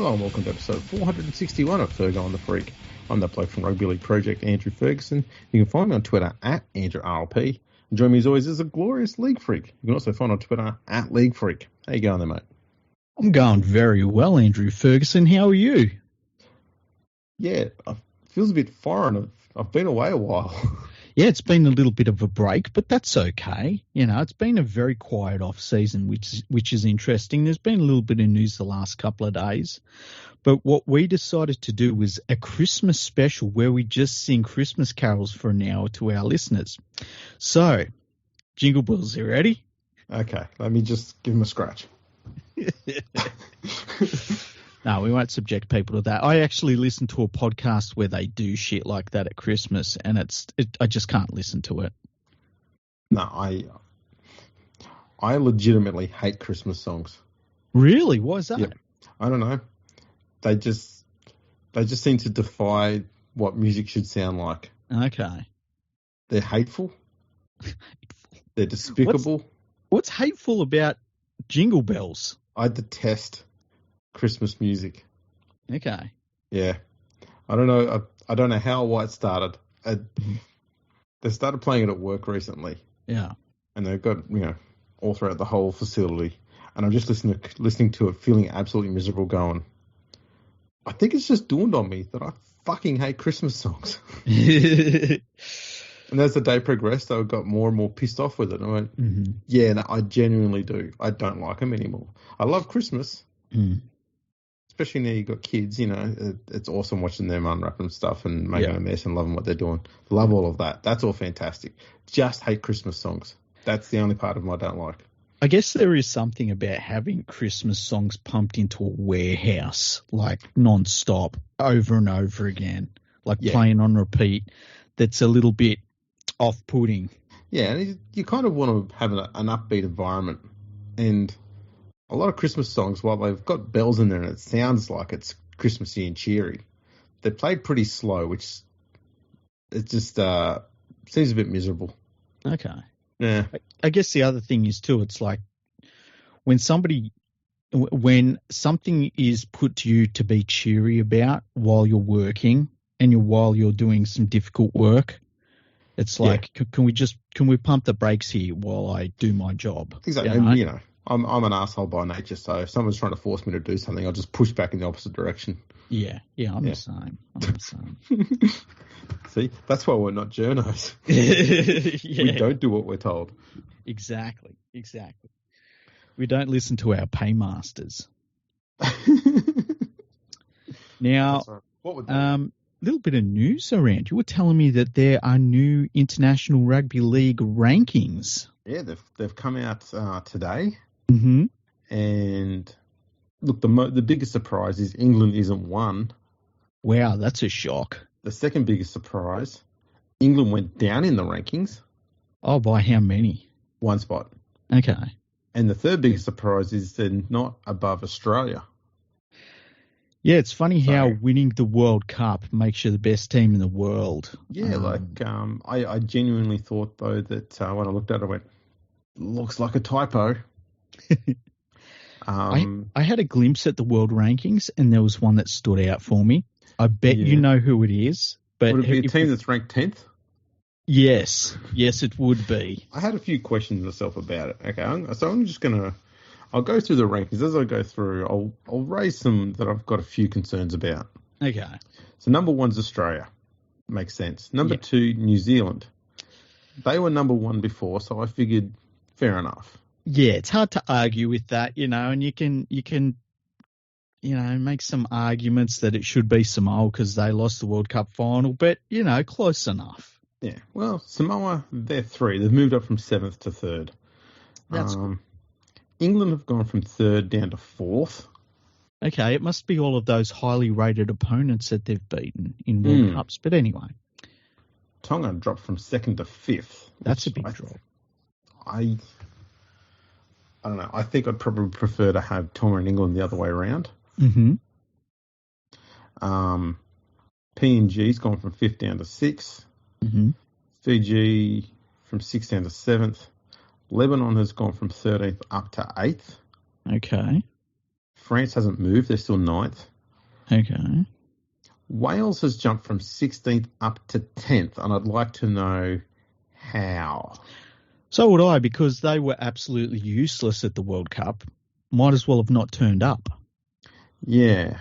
Hello and welcome to episode 461 of Fergo and The Freak. I'm that bloke from Rugby League Project, Andrew Ferguson. You can find me on Twitter at AndrewRLP. And join me as always is a glorious LeagueFreak. You can also find on Twitter at LeagueFreak. How you going there, mate? I'm going very well, Andrew Ferguson. How are you? Yeah, it feels a bit foreign. I've been away a while. Yeah, it's been a little bit of a break, but that's okay. You know, it's been a very quiet off season, which is interesting. There's been a little bit of news the last couple of days. But what we decided to do was a Christmas special where we just sing Christmas carols for an hour to our listeners. So, Jingle Bells, you ready? Okay, let me just give him a scratch. No, we won't subject people to that. I actually listen to a podcast where they do shit like that at Christmas, and I just can't listen to it. No, I legitimately hate Christmas songs. Really? Why is that? Yep. I don't know. They just seem to defy what music should sound like. Okay. They're hateful. They're despicable. What's hateful about Jingle Bells? I detest Christmas music. Okay. Yeah. I don't know. I don't know how or why it started. They started playing it at work recently. Yeah. And they've got, all throughout the whole facility. And I'm just listening to it, feeling absolutely miserable going, I think it's just dawned on me that I fucking hate Christmas songs. And as the day progressed, I got more and more pissed off with it. And I went, yeah, no, I genuinely do. I don't like them anymore. I love Christmas. Especially now you've got kids, it's awesome watching them unwrapping stuff and making a mess and loving what they're doing. Love all of that. That's all fantastic. Just hate Christmas songs. That's the only part of them I don't like. I guess there is something about having Christmas songs pumped into a warehouse, like non-stop, over and over again, like playing on repeat, that's a little bit off-putting. Yeah, and you kind of want to have an upbeat environment. And a lot of Christmas songs, while they've got bells in there and it sounds like it's Christmassy and cheery, they're played pretty slow, which it just seems a bit miserable. Okay. Yeah. I guess the other thing is, too, it's like when something is put to you to be cheery about while you're working and while you're doing some difficult work, it's like, can we pump the brakes here while I do my job? Exactly. And, I'm an asshole by nature, so if someone's trying to force me to do something, I'll just push back in the opposite direction. Yeah, I'm the same. See, that's why we're not journos. We don't do what we're told. Exactly. We don't listen to our paymasters. Now, what would that little bit of news around. You were telling me that there are new International Rugby League rankings. Yeah, they've come out today. Mm-hmm. And look, the biggest surprise is England isn't one. Wow, that's a shock. The second biggest surprise, England went down in the rankings. Oh, by how many? 1 spot. Okay. And the third biggest surprise is they're not above Australia. Yeah, it's funny how winning the World Cup makes you the best team in the world. Yeah, I genuinely thought, though, that when I looked at it, I went, looks like a typo. I had a glimpse at the world rankings, and there was one that stood out for me. I bet you know who it is. But would it be a team that's ranked 10th? Yes, it would be. I had a few questions myself about it. Okay, so I'm just I'll go through the rankings. As I go through, I'll raise some that I've got a few concerns about. Okay. So number 1's Australia. Makes sense. Number 2, New Zealand. They were number 1 before, so I figured fair enough. Yeah, it's hard to argue with that, and you can make some arguments that it should be Samoa because they lost the World Cup final, but, close enough. Yeah, well, Samoa, they're 3. They've moved up from 7th to 3rd. That's cool. England have gone from 3rd down to 4th. Okay, it must be all of those highly rated opponents that they've beaten in World Cups, but anyway. Tonga dropped from 2nd to 5th. That's a big drop. I don't know. I think I'd probably prefer to have Tonga and England the other way around. Mm-hmm. PNG's gone from 5th down to 6th. Mm-hmm. Fiji from 6th down to 7th. Lebanon has gone from 13th up to 8th. Okay. France hasn't moved. They're still 9th. Okay. Wales has jumped from 16th up to 10th, and I'd like to know how. So would I, because they were absolutely useless at the World Cup. Might as well have not turned up. Yeah.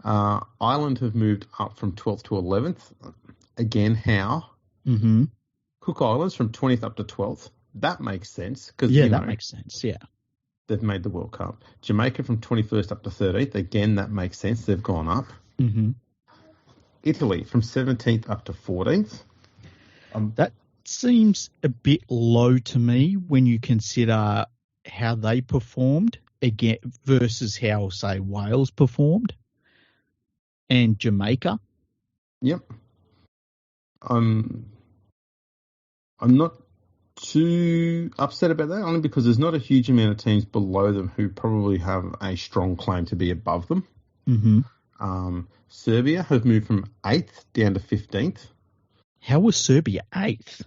Ireland have moved up from 12th to 11th. Again, how? Mm-hmm. Cook Islands from 20th up to 12th. That makes sense. That makes sense, yeah. They've made the World Cup. Jamaica from 21st up to 13th. Again, that makes sense. They've gone up. Mm-hmm. Italy from 17th up to 14th. That seems a bit low to me when you consider how they performed again versus how, say, Wales performed and Jamaica. Yep. I'm not too upset about that, only because there's not a huge amount of teams below them who probably have a strong claim to be above them. Mm-hmm. Serbia have moved from 8th down to 15th. How was Serbia 8th?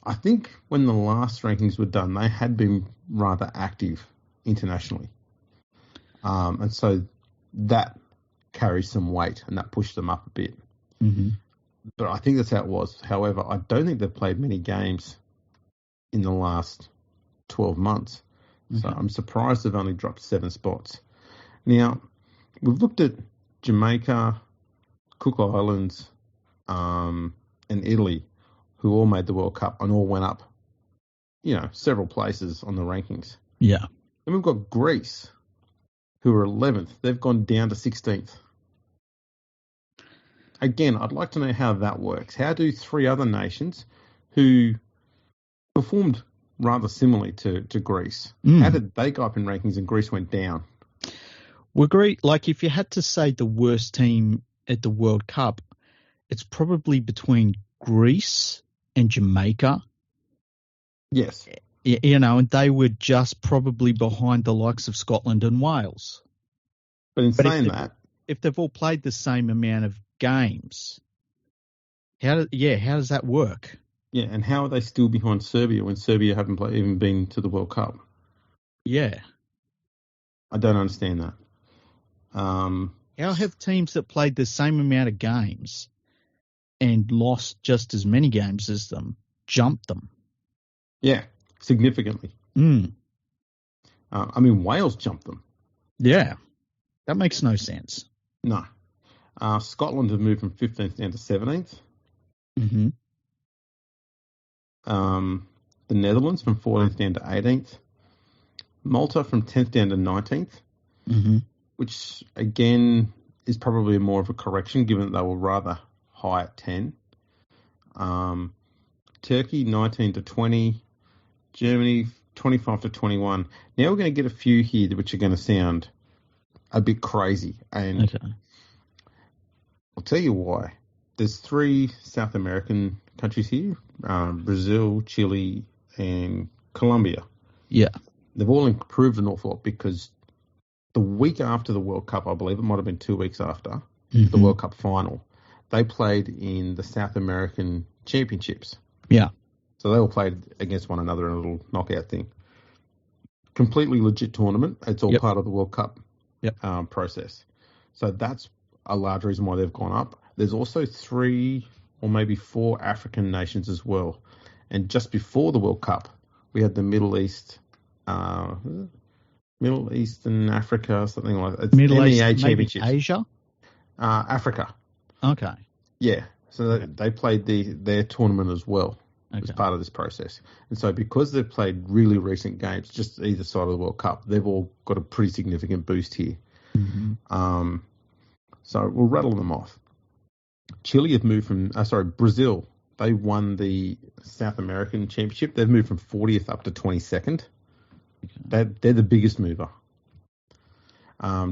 I think when the last rankings were done, they had been rather active internationally. And so that carries some weight and that pushed them up a bit. Mm-hmm. But I think that's how it was. However, I don't think they've played many games in the last 12 months. Mm-hmm. So I'm surprised they've only dropped 7 spots. Now, we've looked at Jamaica, Cook Islands, and Italy, who all made the World Cup and all went up, several places on the rankings. Yeah. Then we've got Greece, who are 11th. They've gone down to 16th. Again, I'd like to know how that works. How do 3 other nations who performed rather similarly to Greece, how did they go up in rankings and Greece went down? Well, Greece, like if you had to say the worst team at the World Cup, it's probably between Greece and Jamaica. Yes. And they were just probably behind the likes of Scotland and Wales. But saying that, if they've all played the same amount of games, how does that work? Yeah, and how are they still behind Serbia when Serbia haven't even been to the World Cup? Yeah. I don't understand that. How have teams that played the same amount of games and lost just as many games as them jumped them? Yeah, significantly. Wales jumped them. Yeah, that makes no sense. No. Scotland have moved from 15th down to 17th. Mm-hmm. The Netherlands from 14th down to 18th. Malta from 10th down to 19th, mm-hmm. which, again, is probably more of a correction given that they were rather high at 10. Turkey, 19 to 20. Germany, 25 to 21. Now we're going to get a few here which are going to sound a bit crazy. And okay. I'll tell you why. There's 3 South American countries here, Brazil, Chile, and Colombia. Yeah. They've all improved an awful lot because the week after the World Cup, I believe it might have been 2 weeks after the World Cup final, they played in the South American Championships. Yeah. So they all played against one another in a little knockout thing. Completely legit tournament. It's all part of the World Cup process. So that's a large reason why they've gone up. There's also 3 or maybe 4 African nations as well. And just before the World Cup, we had the Middle East and Africa, something like that. It's Middle East, MEA maybe Championships. Asia? Africa. Okay. Yeah. So they played their tournament as well as part of this process. And so because they've played really recent games, just either side of the World Cup, they've all got a pretty significant boost here. Mm-hmm. So we'll rattle them off. Chile have moved from, Brazil. They won the South American Championship. They've moved from 40th up to 22nd. Okay. They're the biggest mover.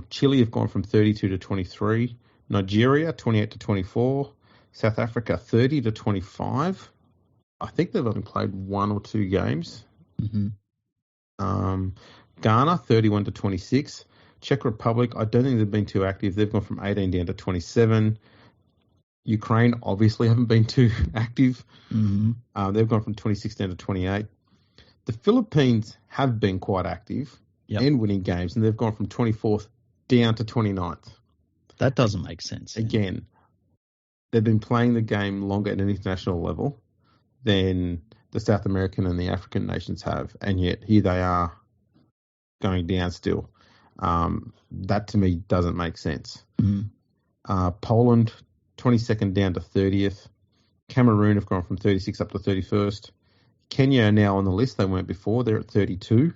Chile have gone from 32 to 23. Nigeria, 28 to 24. South Africa, 30 to 25. I think they've only played 1 or 2 games. Mm-hmm. Ghana, 31 to 26. Czech Republic, I don't think they've been too active. They've gone from 18 down to 27. Ukraine obviously haven't been too active. Mm-hmm. They've gone from 26 down to 28. The Philippines have been quite active and winning games, and they've gone from 24th down to 29th. That doesn't make sense. Again, they've been playing the game longer at an international level than the South American and the African nations have, and yet here they are going down still. That to me doesn't make sense. Poland, 22nd down to 30th. Cameroon have gone from 36 up to 31st. Kenya are now on the list. They weren't before. They're at 32.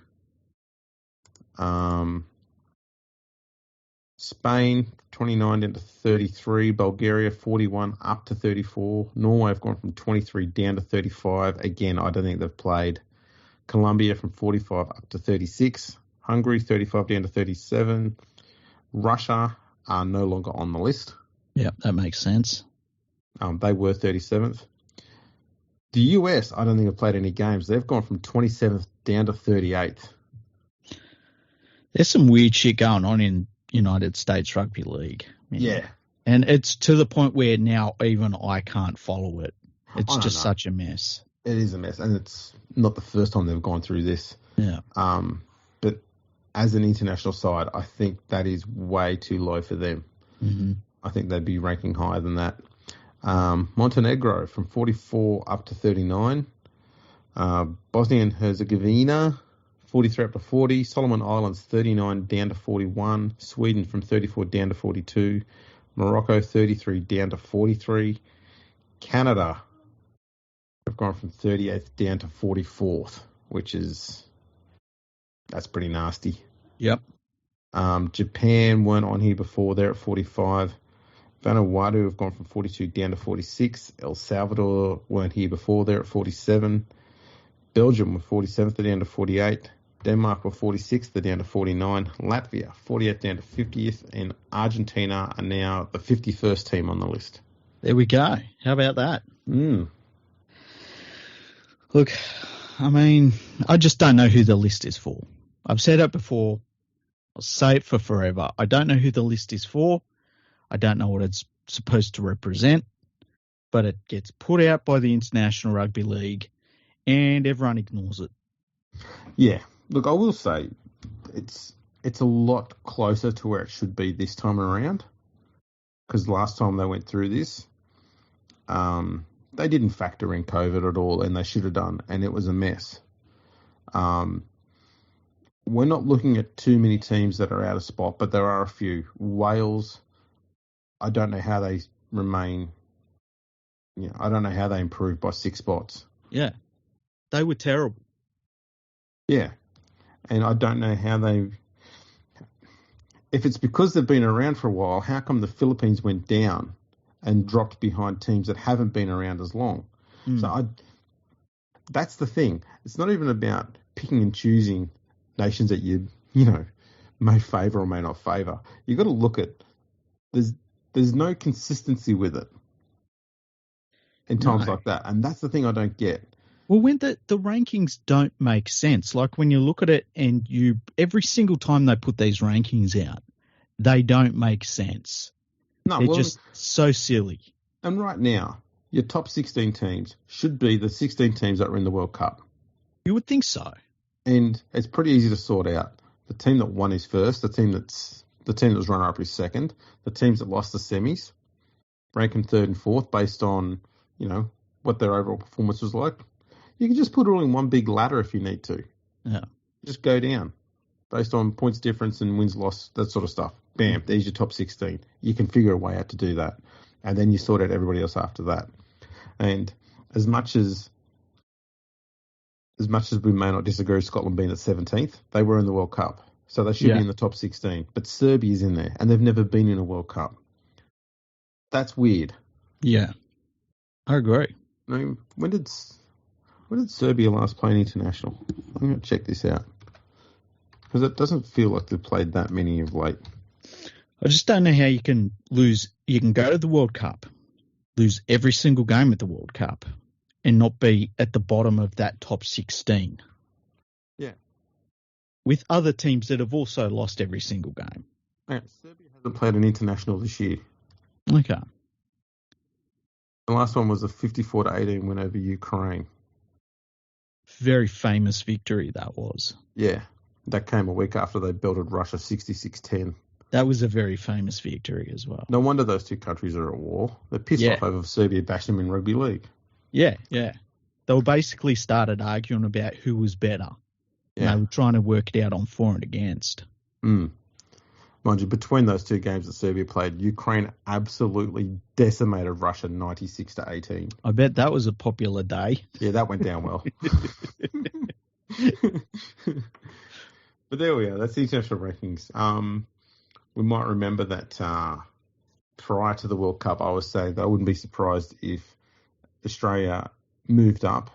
Spain, 29 down to 33. Bulgaria, 41 up to 34. Norway have gone from 23 down to 35. Again, I don't think they've played. Colombia from 45 up to 36. Hungary, 35 down to 37. Russia are no longer on the list. Yeah, that makes sense. They were 37th. The US, I don't think have played any games. They've gone from 27th down to 38th. There's some weird shit going on in United States Rugby League. Yeah. And it's to the point where now even I can't follow it. It's just such a mess. It is a mess, and it's not the first time they've gone through this. Yeah. But as an international side, I think that is way too low for them. Mm-hmm. I think they'd be ranking higher than that. Montenegro from 44 up to 39. Bosnia and Herzegovina, 43 up to 40. Solomon Islands, 39 down to 41. Sweden from 34 down to 42. Morocco, 33 down to 43. Canada have gone from 38th down to 44th, that's pretty nasty. Yep. Japan weren't on here before. They're at 45. Vanuatu have gone from 42 down to 46. El Salvador weren't here before. They're at 47. Belgium were 47th, they're down to 48. Denmark were 46th, they're down to 49. Latvia, 48th down to 50th. And Argentina are now the 51st team on the list. There we go. How about that? Look, I mean, I just don't know who the list is for. I've said it before. I'll say it for forever. I don't know who the list is for. I don't know what it's supposed to represent, but it gets put out by the International Rugby League and everyone ignores it. Yeah. Look, I will say it's a lot closer to where it should be this time around, because last time they went through this, they didn't factor in COVID at all, and they should have done, and it was a mess. We're not looking at too many teams that are out of spot, but there are a few. Wales, I don't know how they remain. I don't know how they improved by 6 spots. Yeah, they were terrible. Yeah, and I don't know how they. If it's because they've been around for a while, how come the Philippines went down and dropped behind teams that haven't been around as long? So that's the thing. It's not even about picking and choosing nations that you may favour or may not favour. You've got to look at there's no consistency with it in times like that, and that's the thing I don't get. Well, when the rankings don't make sense, like when you look at it and every single time they put these rankings out, they don't make sense. No, they're just so silly. And right now, your top 16 teams should be the 16 teams that are in the World Cup. You would think so. And it's pretty easy to sort out. The team that won is first. The team that was runner-up is second. The teams that lost the semis rank them third and fourth based on, what their overall performance was like. You can just put it all in one big ladder if you need to. Yeah. Just go down based on points difference and wins, loss, that sort of stuff. Bam, there's your top 16. You can figure a way out to do that. And then you sort out everybody else after that. And as much as we may not disagree with Scotland being at 17th, they were in the World Cup. So they should be in the top 16. But Serbia's in there, and they've never been in a World Cup. That's weird. Yeah. I agree. I mean, when did Serbia last play an international? I'm going to check this out. Because it doesn't feel like they've played that many of late. I just don't know how you can lose. You can go to the World Cup, lose every single game at the World Cup, and not be at the bottom of that top 16. Yeah. With other teams that have also lost every single game. Yeah, Serbia hasn't played an international this year. Okay. The last one was a 54-18 win over Ukraine. Very famous victory that was. Yeah. That came a week after they belted Russia 66-10. That was a very famous victory as well. No wonder those two countries are at war. They're pissed off over Serbia bashing them in rugby league. Yeah. They were basically started arguing about who was better. Yeah. And they were trying to work it out on for and against. Mind you, between those two games that Serbia played, Ukraine absolutely decimated Russia 96-18. I bet that was a popular day. Yeah, that went down well. But there we are. That's the international rankings. We might remember that prior to the World Cup, I was saying that I wouldn't be surprised if Australia moved up,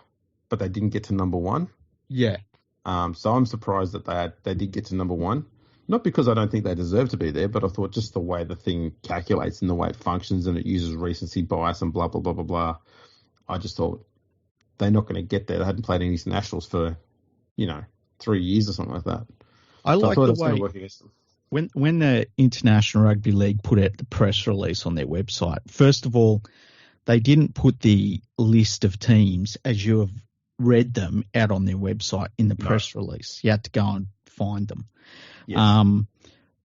but they didn't get to number one. Yeah. So I'm surprised that they did get to number one. Not because I don't think they deserve to be there, but I thought just the way the thing calculates and the way it functions and it uses recency bias and blah, blah, blah, blah, blah. I just thought they're not going to get there. They hadn't played any internationals for, 3 years or something like that. I like the way when the International Rugby League put out the press release on their website, first of all, they didn't put the list of teams as you have read them out on their website in the press release. You had to go and find them. Yes.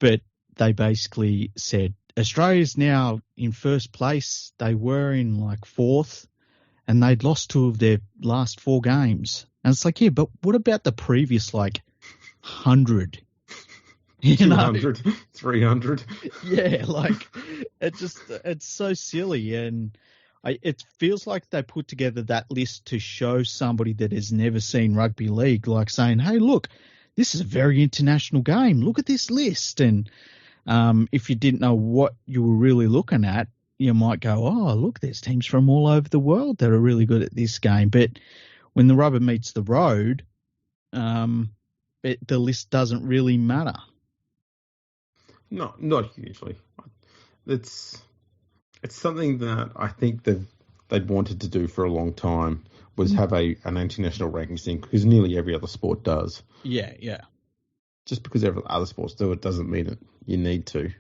But they basically said Australia's now in first place. They were in like fourth and they'd lost 2 of their last 4 games. And it's like, yeah, but what about the previous 100? 200, 300. Yeah, it's so silly. And it feels like they put together that list to show somebody that has never seen rugby league, like saying, hey, look, this is a very international game. Look at this list. And if you didn't know what you were really looking at, you might go, oh, look, there's teams from all over the world that are really good at this game. But when the rubber meets the road, the list doesn't really matter. No, not hugely. It's something that I think they'd wanted to do for a long time, was have an international ranking thing, because nearly every other sport does. Yeah. Just because every other sports do it doesn't mean it. You need to.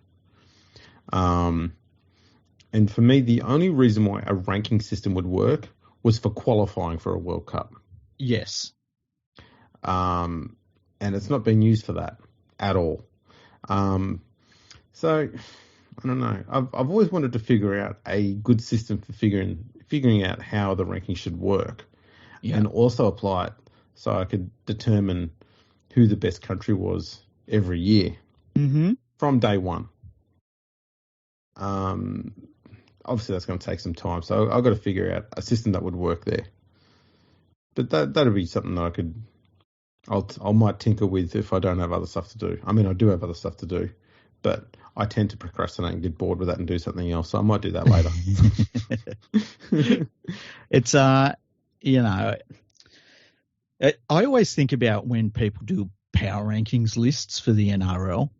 And for me, the only reason why a ranking system would work was for qualifying for a World Cup. Yes. And it's not been used for that at all. So I don't know. I've always wanted to figure out a good system for figuring out how the ranking should work, and also apply it so I could determine who the best country was every year from day one. Obviously that's going to take some time, so I've got to figure out a system that would work there. But that'd be something that I might tinker with if I don't have other stuff to do. I mean, I do have other stuff to do, but I tend to procrastinate and get bored with that and do something else. So I might do that later. It's, I always think about when people do power rankings lists for the NRL.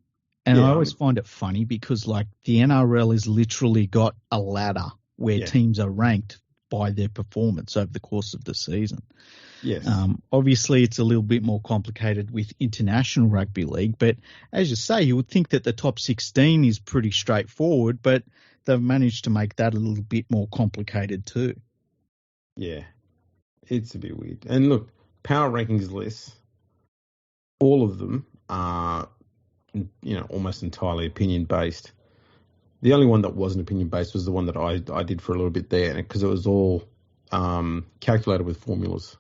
And I always find it funny because the NRL has literally got a ladder where teams are ranked by their performance over the course of the season. Yes. Obviously, it's a little bit more complicated with International Rugby League, but as you say, you would think that the top 16 is pretty straightforward, but they've managed to make that a little bit more complicated too. Yeah, it's a bit weird. And look, power rankings lists, all of them are, almost entirely opinion based. The only one that wasn't opinion based was the one that I did for a little bit there, because it was all calculated with formulas.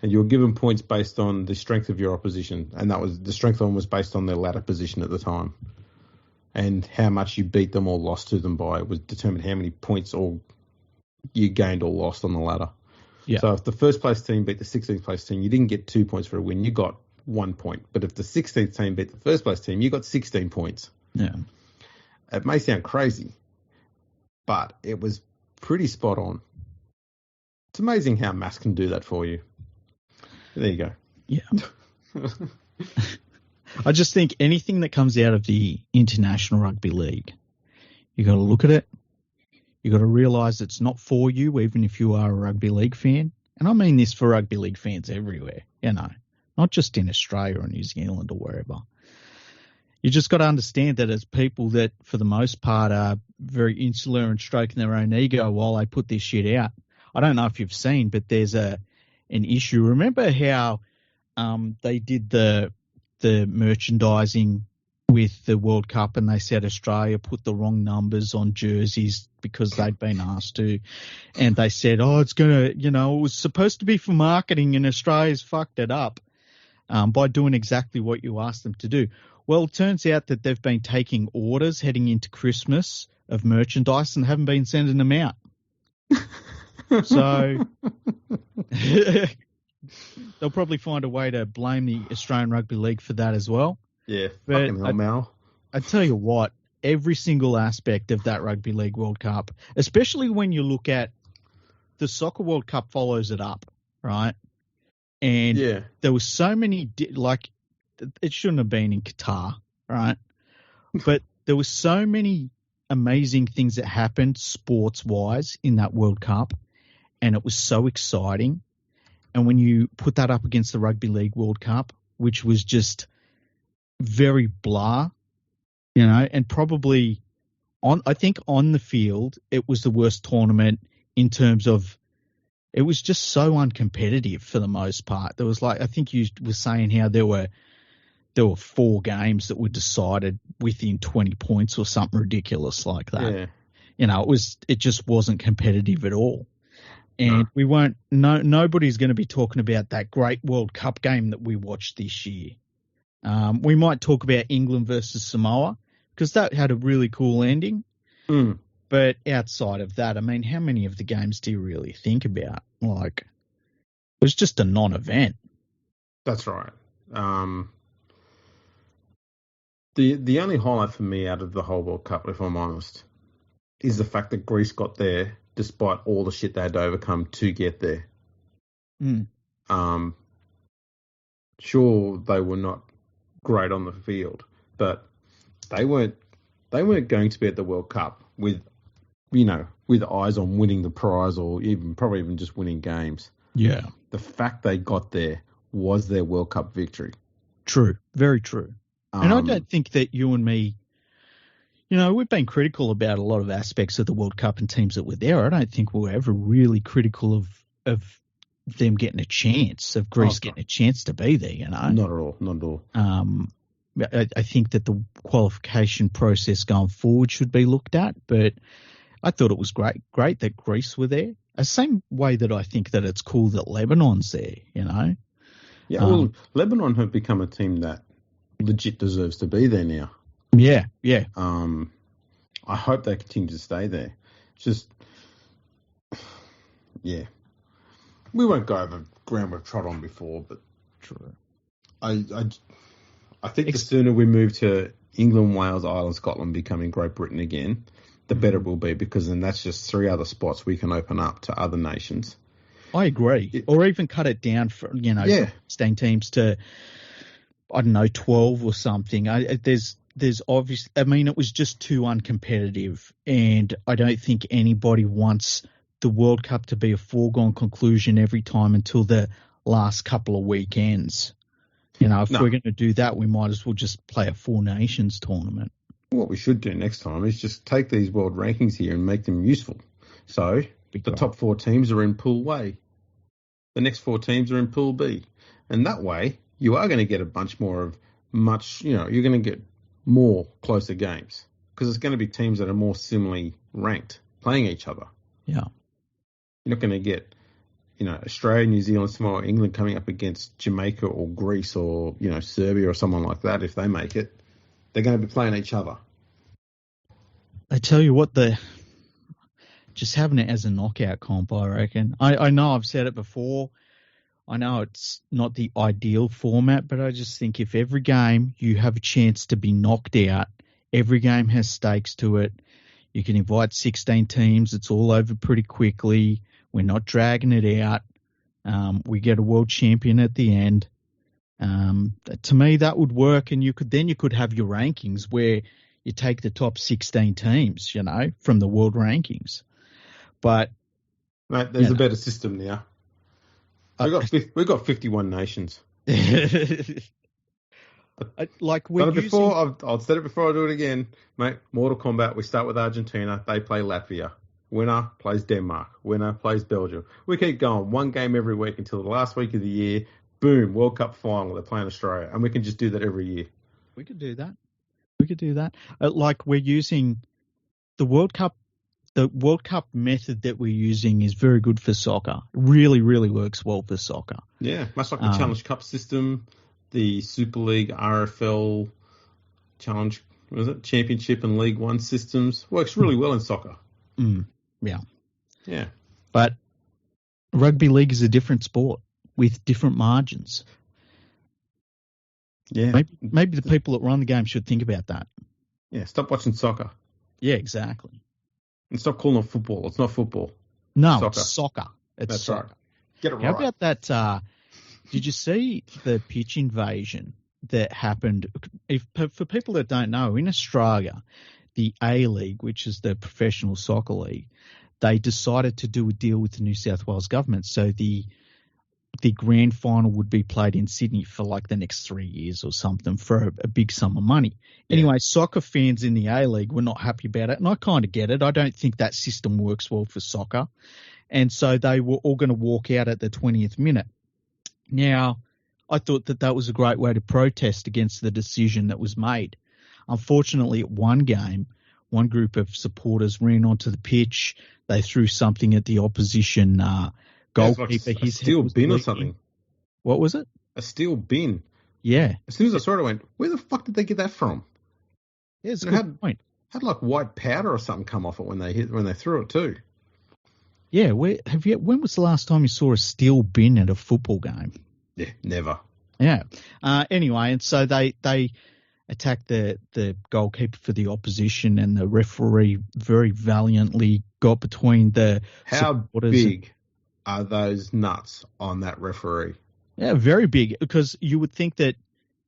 And you were given points based on the strength of your opposition, and that was the strength one was based on their ladder position at the time, and how much you beat them or lost to them by was determined how many points or you gained or lost on the ladder. Yeah. So if the first place team beat the 16th place team, you didn't get 2 points for a win, you got 1 point. But if the 16th team beat the first place team, you got 16 points. Yeah. It may sound crazy, but it was pretty spot on. It's amazing how maths can do that for you. There you go. Yeah. I just think anything that comes out of the International Rugby League, you got to look at it. You got to realise it's not for you, even if you are a rugby league fan. And I mean this for rugby league fans everywhere, not just in Australia or New Zealand or wherever. You just got to understand that as people that, for the most part, are very insular and stroking their own ego while they put this shit out. I don't know if you've seen, but there's an issue. Remember how they did the merchandising with the World Cup, and they said Australia put the wrong numbers on jerseys because they'd been asked to. And they said, it's going to, it was supposed to be for marketing, and Australia's fucked it up by doing exactly what you asked them to do. Well, it turns out that they've been taking orders heading into Christmas of merchandise and haven't been sending them out. So they'll probably find a way to blame the Australian Rugby League for that as well. Yeah, fucking hell, Mal. I tell you what, every single aspect of that Rugby League World Cup, especially when you look at the Soccer World Cup follows it up, right? And there were so many, it shouldn't have been in Qatar, right? But there were so many amazing things that happened sports-wise in that World Cup, and it was so exciting. And when you put that up against the Rugby League World Cup, which was just very blah, and probably I think on the field, it was the worst tournament in terms of it was just so uncompetitive for the most part. There was I think you were saying how there were 4 games that were decided within 20 points or something ridiculous like that. Yeah. It just wasn't competitive at all. And we won't, nobody's going to be talking about that great World Cup game that we watched this year. We might talk about England versus Samoa because that had a really cool ending. But outside of that, I mean, how many of the games do you really think about? It was just a non-event. That's right. The only highlight for me out of the whole World Cup, if I'm honest, is the fact that Greece got there despite all the shit they had to overcome to get there. Sure, they were not great on the field, but they weren't going to be at the World Cup with eyes on winning the prize or probably even just winning games. Yeah. The fact they got there was their World Cup victory. True. Very true. And I don't think that you and me, we've been critical about a lot of aspects of the World Cup and teams that were there. I don't think we were ever really critical of them getting a chance, of Greece getting a chance to be there, Not at all. Not at all. I think that the qualification process going forward should be looked at, but I thought it was great that Greece were there. The same way that I think that it's cool that Lebanon's there, Yeah, well, Lebanon have become a team that legit deserves to be there now. Yeah. I hope they continue to stay there. Just, yeah. We won't go over ground we've trod on before, but true. I think the sooner we move to England, Wales, Ireland, Scotland becoming Great Britain again, the better it will be, because then that's just 3 other spots we can open up to other nations. I agree. Or even cut it down for, 16 teams to, 12 or something. There's obvious. I mean, it was just too uncompetitive, and I don't think anybody wants the World Cup to be a foregone conclusion every time until the last couple of weekends. If we're going to do that, we might as well just play a 4 nations tournament. What we should do next time is just take these world rankings here and make them useful. So the top 4 teams are in Pool A. The next 4 teams are in Pool B. And that way, you are going to get a bunch more of you're going to get more closer games because it's going to be teams that are more similarly ranked playing each other. Yeah. You're not going to get, Australia, New Zealand, Samoa, England coming up against Jamaica or Greece or, Serbia or someone like that. If they make it, they're going to be playing each other. I tell you what, just having it as a knockout comp, I reckon. I know I've said it before. I know it's not the ideal format, but I just think if every game you have a chance to be knocked out, every game has stakes to it. You can invite 16 teams. It's all over pretty quickly. We're not dragging it out. We get a world champion at the end. To me, that would work, and you could have your rankings where you take the top 16 teams, from the world rankings. But mate, there's a better system now. We've got 51 nations. I've said it before. I do it again, mate. Mortal Kombat. We start with Argentina. They play Latvia. Winner plays Denmark. Winner plays Belgium. We keep going. 1 game every week until the last week of the year. Boom, World Cup final. They're playing Australia, and we can just do that every year. We could do that. We could do that. Like we're using the World Cup. The World Cup method that we're using is very good for soccer. Really, really works well for soccer. Yeah, much like the Challenge Cup system, the Super League, RFL, Challenge, Championship and League One systems works really well in soccer. Yeah. Yeah. But rugby league is a different sport with different margins. Yeah. Maybe the people that run the game should think about that. Yeah, stop watching soccer. Yeah, exactly. And stop calling it football. It's not football. No, soccer. it's soccer. It's soccer. Right. Get it How right. about that? Did you see the pitch invasion that happened? For people that don't know, in Australia, the A-League, which is the professional soccer league, they decided to do a deal with the New South Wales government. So the grand final would be played in Sydney for like the next 3 years or something for a big sum of money. Yeah. Anyway, soccer fans in the A-League were not happy about it, and I kind of get it. I don't think that system works well for soccer. And so they were all going to walk out at the 20th minute. Now, I thought that was a great way to protest against the decision that was made. Unfortunately, at one game, one group of supporters ran onto the pitch. They threw something at the opposition goalkeeper. Like a steel bin or something. What was it? A steel bin. Yeah. As soon as I saw it, I went, where the fuck did they get that from? Yeah, it's a good point. Had like white powder or something come off it when they threw it too. Yeah, when was the last time you saw a steel bin at a football game? Yeah, never. Yeah. Anyway, and so they attacked the goalkeeper for the opposition, and the referee very valiantly got between the How big are those nuts on that referee? Yeah, very big, because you would think that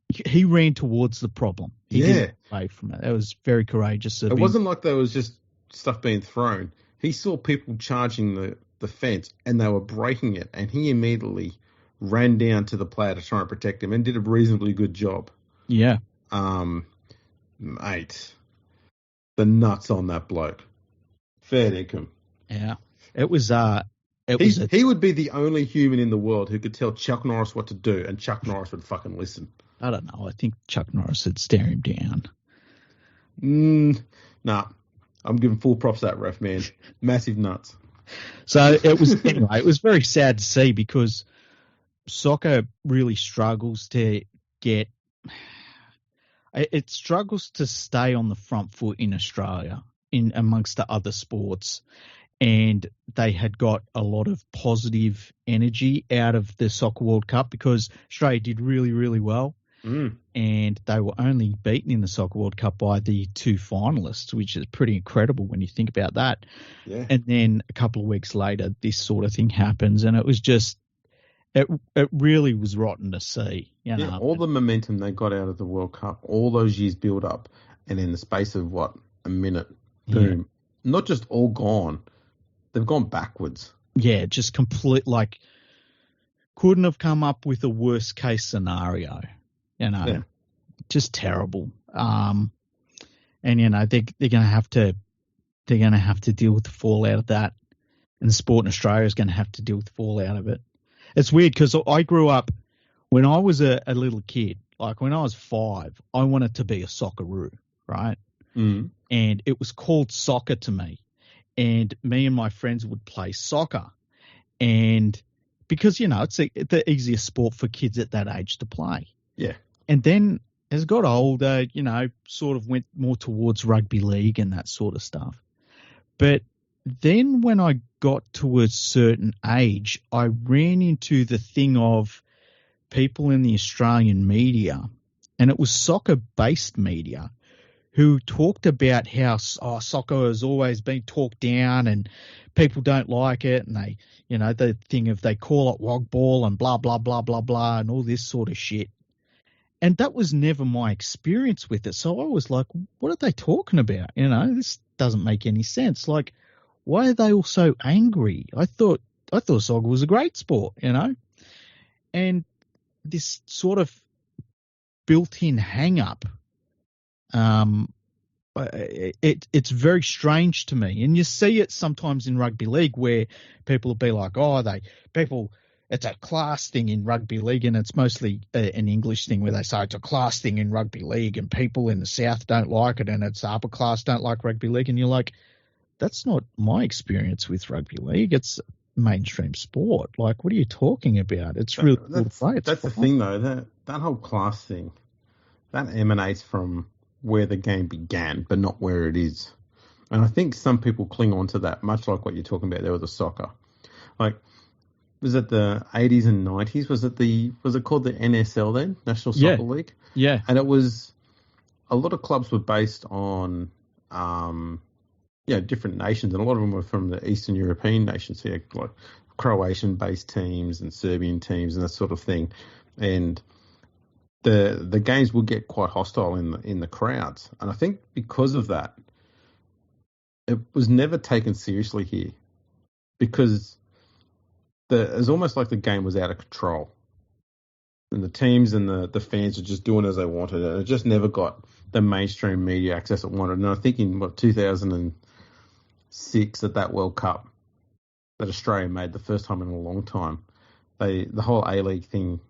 he ran towards the problem. He didn't away from it. That was very courageous of him. It wasn't like there was just stuff being thrown. He saw people charging the fence, and they were breaking it, and he immediately ran down to the player to try and protect him and did a reasonably good job. Yeah. Mate, the nuts on that bloke. Fair dinkum. Yeah. It was he would be the only human in the world who could tell Chuck Norris what to do, and Chuck Norris would fucking listen. I don't know. I think Chuck Norris would stare him down. Nah. I'm giving full props to that ref, man. Massive nuts. So it was very sad to see, because soccer really struggles to stay on the front foot in Australia in amongst the other sports. And they had got a lot of positive energy out of the Soccer World Cup, because Australia did really, really well. And they were only beaten in the Soccer World Cup by the two finalists, which is pretty incredible when you think about that. Yeah. And then a couple of weeks later, this sort of thing happens, and it was just, it really was rotten to see. You know? Yeah, all the momentum they got out of the World Cup, all those years build up, and in the space of a minute, boom, not just all gone, they've gone backwards. Yeah, just couldn't have come up with a worst case scenario. Just terrible. And they're going to have to deal with the fallout of that, and the sport in Australia is going to have to deal with the fallout of it. It's weird, because I grew up when I was a little kid. Like when I was 5, I wanted to be a socceroo, right? Mm. And it was called soccer to me, and me and my friends would play soccer, and because it's the easiest sport for kids at that age to play. Yeah. And then as I got older, sort of went more towards rugby league and that sort of stuff. But then when I got to a certain age, I ran into the thing of people in the Australian media, and it was soccer-based media, who talked about how soccer has always been talked down and people don't like it, and they, the thing of they call it wog ball and blah, blah, blah, blah, blah, and all this sort of shit. And that was never my experience with it. So I was like, what are they talking about? This doesn't make any sense. Like, why are they all so angry? I thought soccer was a great sport, And this sort of built-in hang-up, it's very strange to me. And you see it sometimes in rugby league, where people will be like, people it's a class thing in rugby league, and it's mostly an English thing where they say it's a class thing in rugby league, and people in the South don't like it, and it's upper class don't like rugby league, and you're like, that's not my experience with rugby league. It's mainstream sport. Like, what are you talking about? It's really cool to play. That's the thing, though. That whole class thing, that emanates from where the game began, but not where it is. And I think some people cling on to that, much like what you're talking about there with the soccer. Like, was it the 80s and 90s? Was it called the NSL then, National Soccer League? Yeah. And it was, a lot of clubs were based on, different nations, and a lot of them were from the Eastern European nations, so like Croatian-based teams and Serbian teams and that sort of thing. And the games would get quite hostile in the crowds. And I think because of that, it was never taken seriously here, because it was almost like the game was out of control, and the teams and the fans were just doing as they wanted, and it just never got the mainstream media access it wanted. And I think in 2006 at that World Cup that Australia made, the first time in a long time, the whole A-League thing,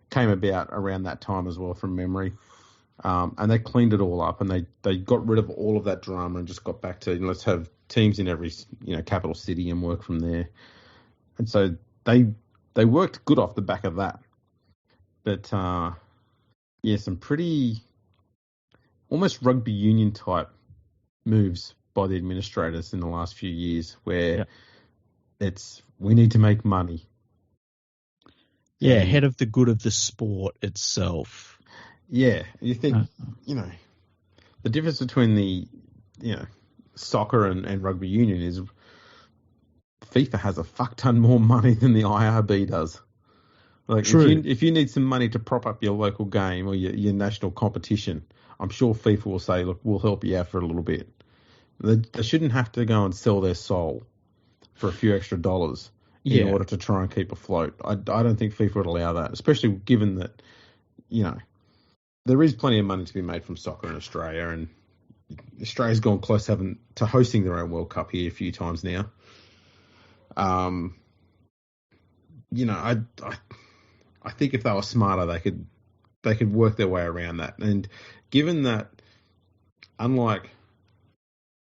came about around that time as well from memory. And they cleaned it all up, and they got rid of all of that drama and just got back to, let's have teams in every capital city and work from there. And so they worked good off the back of that. But some pretty almost rugby union type moves by the administrators in the last few years, where we need to make money. Yeah, ahead of the good of the sport itself. Yeah, you think, the difference between the, soccer and rugby union is FIFA has a fuck ton more money than the IRB does. Like, True. If you need some money to prop up your local game or your national competition, I'm sure FIFA will say, look, we'll help you out for a little bit. They shouldn't have to go and sell their soul for a few extra dollars in order to try and keep afloat. I don't think FIFA would allow that, especially given that, there is plenty of money to be made from soccer in Australia, and Australia's gone close to hosting their own World Cup here a few times now. I think if they were smarter, they could work their way around that. And given that, unlike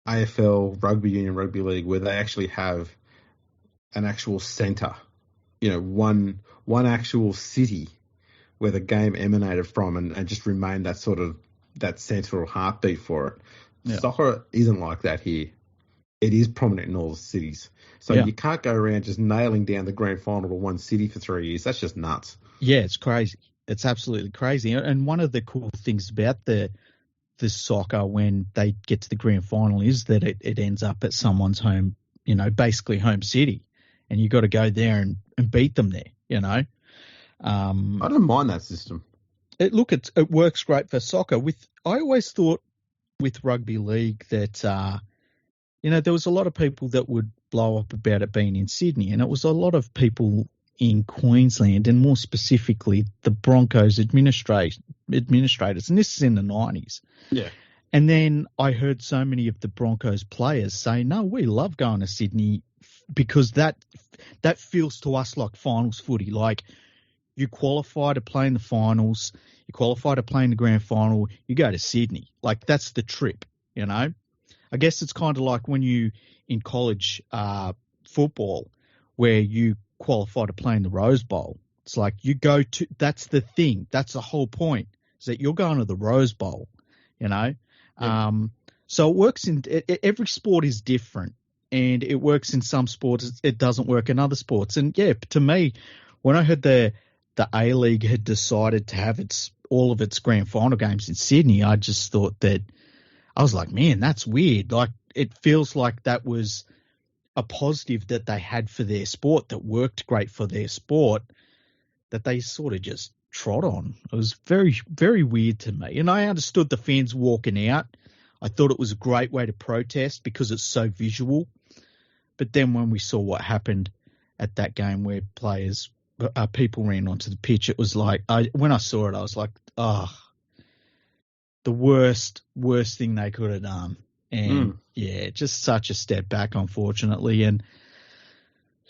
AFL, Rugby Union, Rugby League, where they actually have an actual centre, one actual city where the game emanated from and just remained that sort of that central heartbeat for it. Yeah. Soccer isn't like that here. It is prominent in all the cities. So you can't go around just nailing down the grand final to one city for 3 years. That's just nuts. Yeah, it's crazy. It's absolutely crazy. And one of the cool things about the soccer when they get to the grand final is that it ends up at someone's home, basically home city. And you got to go there and beat them there, I don't mind that system. It works great for soccer. I always thought with rugby league that, there was a lot of people that would blow up about it being in Sydney, and it was a lot of people in Queensland, and more specifically the Broncos administrators, and this is in the 90s. Yeah. And then I heard so many of the Broncos players say, no, we love going to Sydney because that feels to us like finals footy. Like, you qualify to play in the finals, you qualify to play in the grand final, you go to Sydney. Like, that's the trip, I guess it's kind of like when you in college football where you qualify to play in the Rose Bowl. It's like that's the thing. That's the whole point, is that you're going to the Rose Bowl, Yeah. So it works every sport is different, and it works in some sports. It doesn't work in other sports. And to me, when I heard the A-League had decided to have all of its grand final games in Sydney, I just thought that, I was like, man, that's weird. Like, it feels like that was a positive that they had for their sport, that worked great for their sport, that they sort of just trod on. It was very, very weird to me. And I understood the fans walking out. I thought it was a great way to protest because it's so visual. But then when we saw what happened at that game where people ran onto the pitch, it was like, when I saw it, I was like, the worst thing they could have done. And just such a step back, unfortunately. And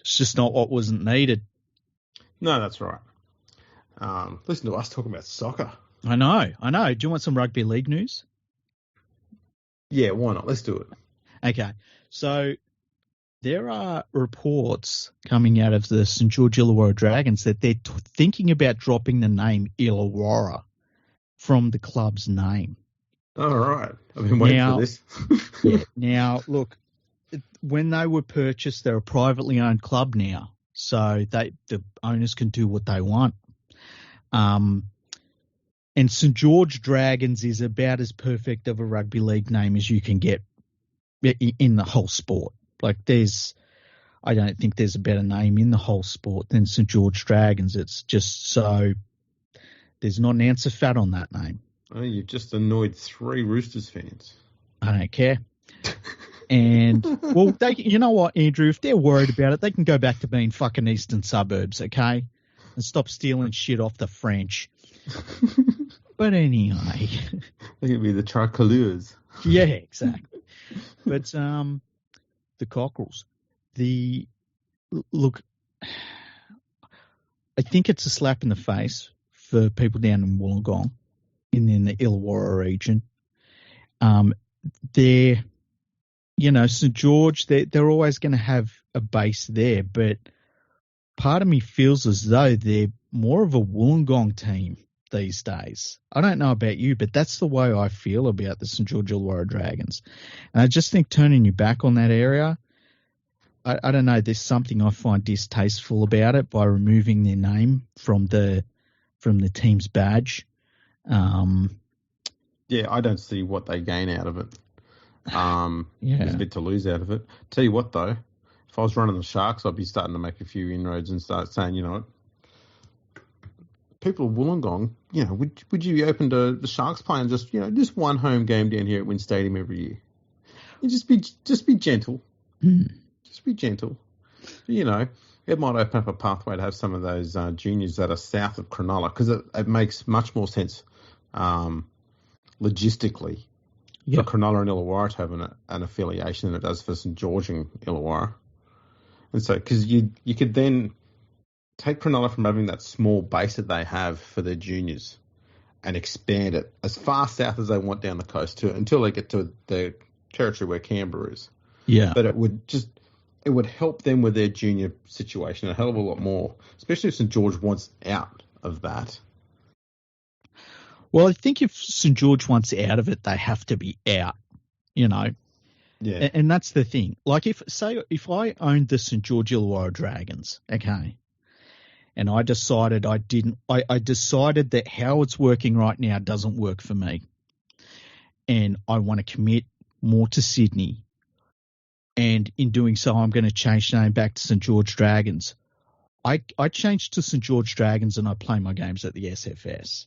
it's just not what wasn't needed. No, that's right. Listen to us talking about soccer. I know. Do you want some rugby league news? Yeah, why not? Let's do it. Okay. So there are reports coming out of the St George Illawarra Dragons that they're thinking about dropping the name Illawarra from the club's name. All right. I've been waiting for this. Yeah. Now, look, when they were purchased, they're a privately owned club now, so the owners can do what they want. And St George Dragons is about as perfect of a rugby league name as you can get in the whole sport. Like I don't think there's a better name in the whole sport than St George Dragons. It's just so there's not an ounce of fat on that name. Oh, you've just annoyed 3 Roosters fans. I don't care. And, well, you know what, Andrew? If they're worried about it, they can go back to being fucking eastern suburbs, okay? And stop stealing shit off the French. But anyway. They can be the Tricolores. Yeah, exactly. But the Cockerels. Look, I think it's a slap in the face for people down in Wollongong, in the Illawarra region. St George, they're always going to have a base there, but part of me feels as though they're more of a Wollongong team these days. I don't know about you, but that's the way I feel about the St George Illawarra Dragons. And I just think turning your back on that area, I don't know, there's something I find distasteful about it by removing their name from the team's badge. Yeah, I don't see what they gain out of it. Yeah. There's a bit to lose out of it. Tell you what, though, if I was running the Sharks, I'd be starting to make a few inroads and start saying, you know, people of Wollongong, you know, would you be open to the Sharks playing just one home game down here at Wynn Stadium every year? You just be gentle. Just be gentle. You know, it might open up a pathway to have some of those juniors that are south of Cronulla, because it makes much more sense logistically for Cronulla and Illawarra to have an affiliation than it does for St George and Illawarra. And so, because you could then take Cronulla from having that small base that they have for their juniors and expand it as far south as they want down the coast until they get to the territory where Canberra is. Yeah. But it would help them with their junior situation a hell of a lot more, especially if St George wants out of that. Well, I think if St George wants out of it, they have to be out, you know. Yeah. And that's the thing. Like if I owned the St George Illawarra Dragons, okay, and I decided I decided that how it's working right now doesn't work for me, and I want to commit more to Sydney, and in doing so, I'm going to change the name back to St George Dragons. I changed to St George Dragons and I play my games at the SFS.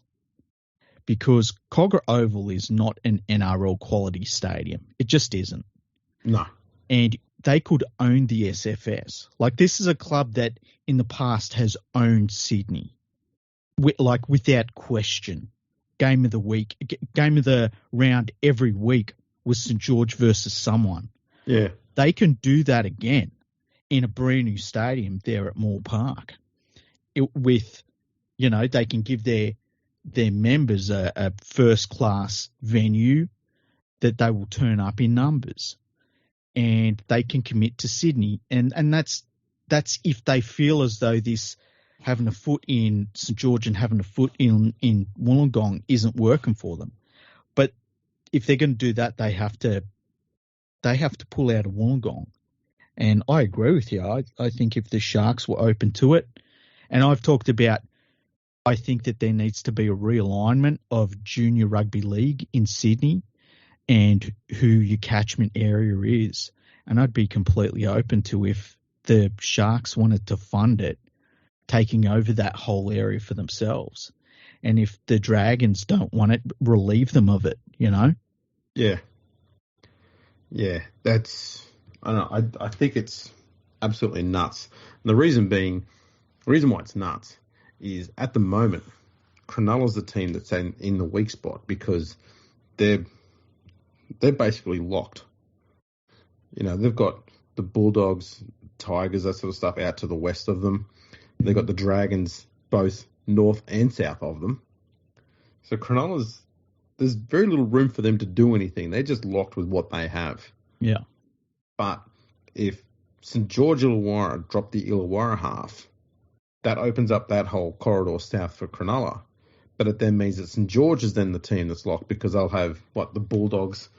Because Cogra Oval is not an NRL quality stadium. It just isn't. No. And they could own the SFS. Like, this is a club that in the past has owned Sydney. Without question. Game of the round every week was St George versus someone. Yeah. They can do that again in a brand new stadium there at Moore Park. They can give their members a first-class venue that they will turn up in numbers, and they can commit to Sydney. And that's if they feel as though this having a foot in St George and having a foot in Wollongong isn't working for them. But if they're going to do that, they have to pull out of Wollongong. And I agree with you. I think if the Sharks were open to it, and I've talked about, I think that there needs to be a realignment of junior rugby league in Sydney and who your catchment area is. And I'd be completely open to, if the Sharks wanted to fund it, taking over that whole area for themselves. And if the Dragons don't want it, relieve them of it, you know? Yeah. Yeah, I don't know. I think it's absolutely nuts. And the reason why it's nuts is, at the moment, Cronulla's the team that's in the weak spot, because they're basically locked. You know, they've got the Bulldogs, Tigers, that sort of stuff out to the west of them. They've got the Dragons both north and south of them. So Cronulla's, there's very little room for them to do anything. They're just locked with what they have. Yeah. But if St George Illawarra drop the Illawarra half, that opens up that whole corridor south for Cronulla. But it then means that St George is then the team that's locked because they'll have, the Bulldogs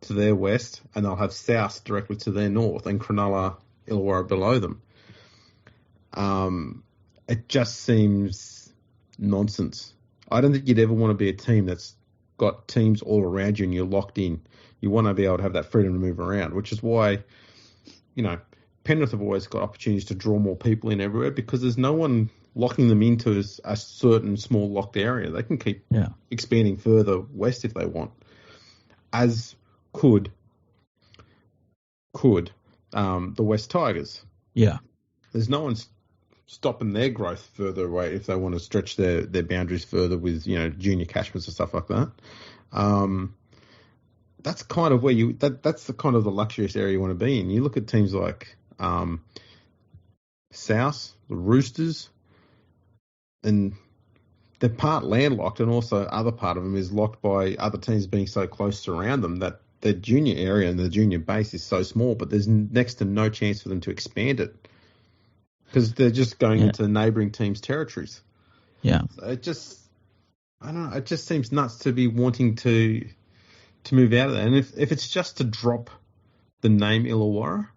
to their west, and they'll have South directly to their north, and Cronulla, Illawarra below them. It just seems nonsense. I don't think you'd ever want to be a team that's got teams all around you and you're locked in. You want to be able to have that freedom to move around, which is why, Penrith have always got opportunities to draw more people in everywhere because there's no one locking them into a certain small locked area. They can keep expanding further west if they want, as could the West Tigers. Yeah. There's no one stopping their growth further away if they want to stretch their boundaries further with, junior catchments and stuff like that. That's kind of where that's the kind of the luxurious area you want to be in. You look at teams like South, the Roosters, and they're part landlocked, and also other part of them is locked by other teams being so close around them that their junior area and the junior base is so small, but there's next to no chance for them to expand it because they're just going into neighbouring teams' territories. Yeah. So it just seems nuts to be wanting to move out of that. And if it's just to drop the name Illawarra,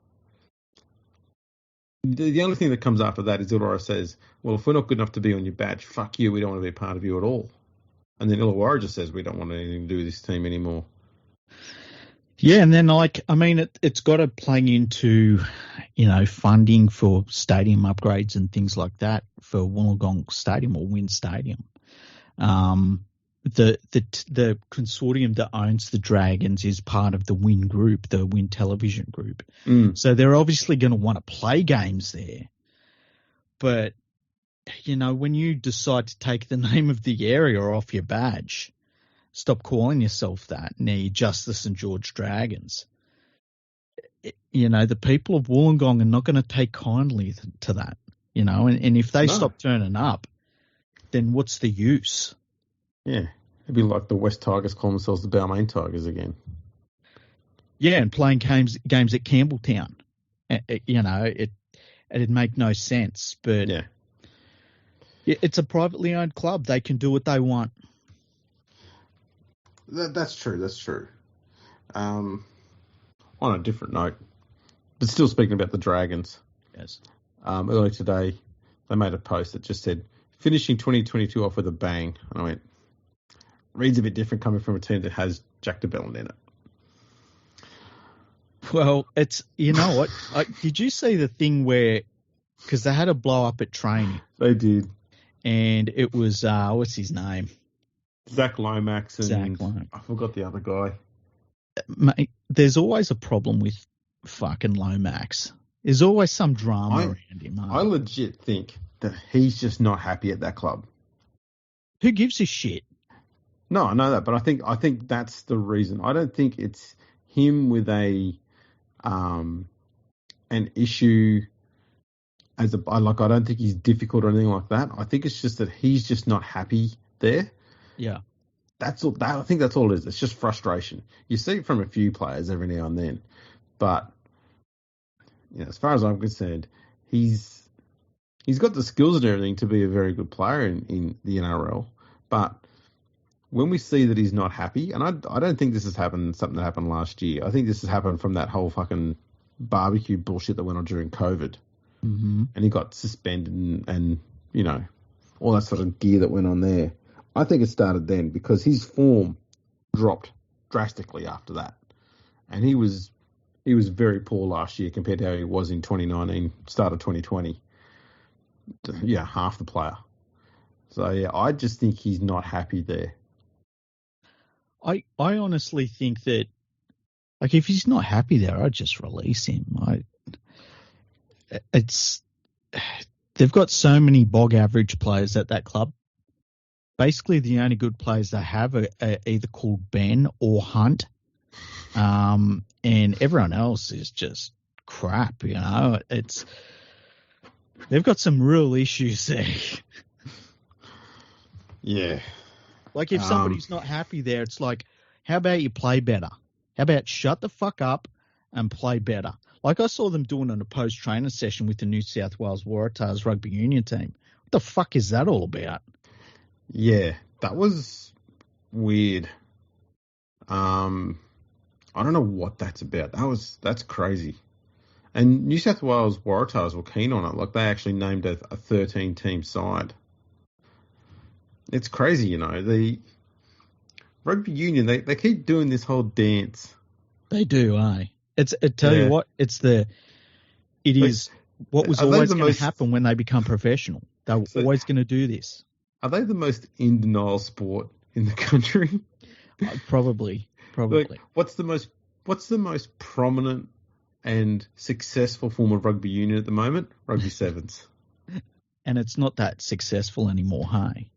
the only thing that comes after that is Illawarra says, well, if we're not good enough to be on your badge, fuck you, we don't want to be a part of you at all. And then Illawarra just says, we don't want anything to do with this team anymore. Yeah, and then, it's got to play into, funding for stadium upgrades and things like that for Wollongong Stadium or WIN Stadium. The consortium that owns the Dragons is part of the WIN group, the WIN television group. So they're obviously going to want to play games there. But, when you decide to take the name of the area off your badge, stop calling yourself that. Now you're just the St George Dragons. The people of Wollongong are not going to take kindly to that, and if they stop turning up, then what's the use? Yeah, it'd be like the West Tigers call themselves the Balmain Tigers again. Yeah, and playing games at Campbelltown. It'd make no sense, but it's a privately owned club. They can do what they want. That's true. On a different note, but still speaking about the Dragons. Yes. Earlier today, they made a post that just said, finishing 2022 off with a bang. And I went, reads a bit different coming from a team that has Jack de Belin in it. Well, it's, what? Did you see the thing where, because they had a blow up at training. They did. And it was, what's his name? Zach Lomax and Zach Lomax. I forgot the other guy. Mate, there's always a problem with fucking Lomax. There's always some drama around him. I legit think that he's just not happy at that club. Who gives a shit? No, I know that, but I think that's the reason. I don't think it's him with an issue as I don't think he's difficult or anything like that. I think it's just that he's just not happy there. Yeah. That's all. I think that's all it is. It's just frustration. You see it from a few players every now and then, but as far as I'm concerned, he's got the skills and everything to be a very good player in the NRL. But when we see that he's not happy, and I don't think this has happened. Something that happened last year. I think this has happened from that whole fucking barbecue bullshit that went on during COVID, and he got suspended and all that sort of gear that went on there. I think it started then because his form dropped drastically after that. And he was very poor last year compared to how he was in 2019, start of 2020. Yeah, half the player. So, I just think he's not happy there. I honestly think that, if he's not happy there, I'd just release him. They've got so many bog average players at that club. Basically, the only good players they have are either called Ben or Hunt, and everyone else is just crap. It's They've got some real issues there. Yeah. Like, if somebody's not happy there, it's like, how about you play better? How about shut the fuck up and play better? Like, I saw them doing a post-training session with the New South Wales Waratahs Rugby Union team. What the fuck is that all about? Yeah, that was weird. I don't know what that's about. That's crazy. And New South Wales Waratahs were keen on it. Like, they actually named a 13-team side. It's crazy, you know. The Rugby Union, they keep doing this whole dance. They do, eh? Tell you what, it is what was always going to happen when they become professional. They were always going to do this. Are they the most in denial sport in the country? Probably. Like, what's the most prominent and successful form of rugby union at the moment? Rugby sevens. And it's not that successful anymore, hey?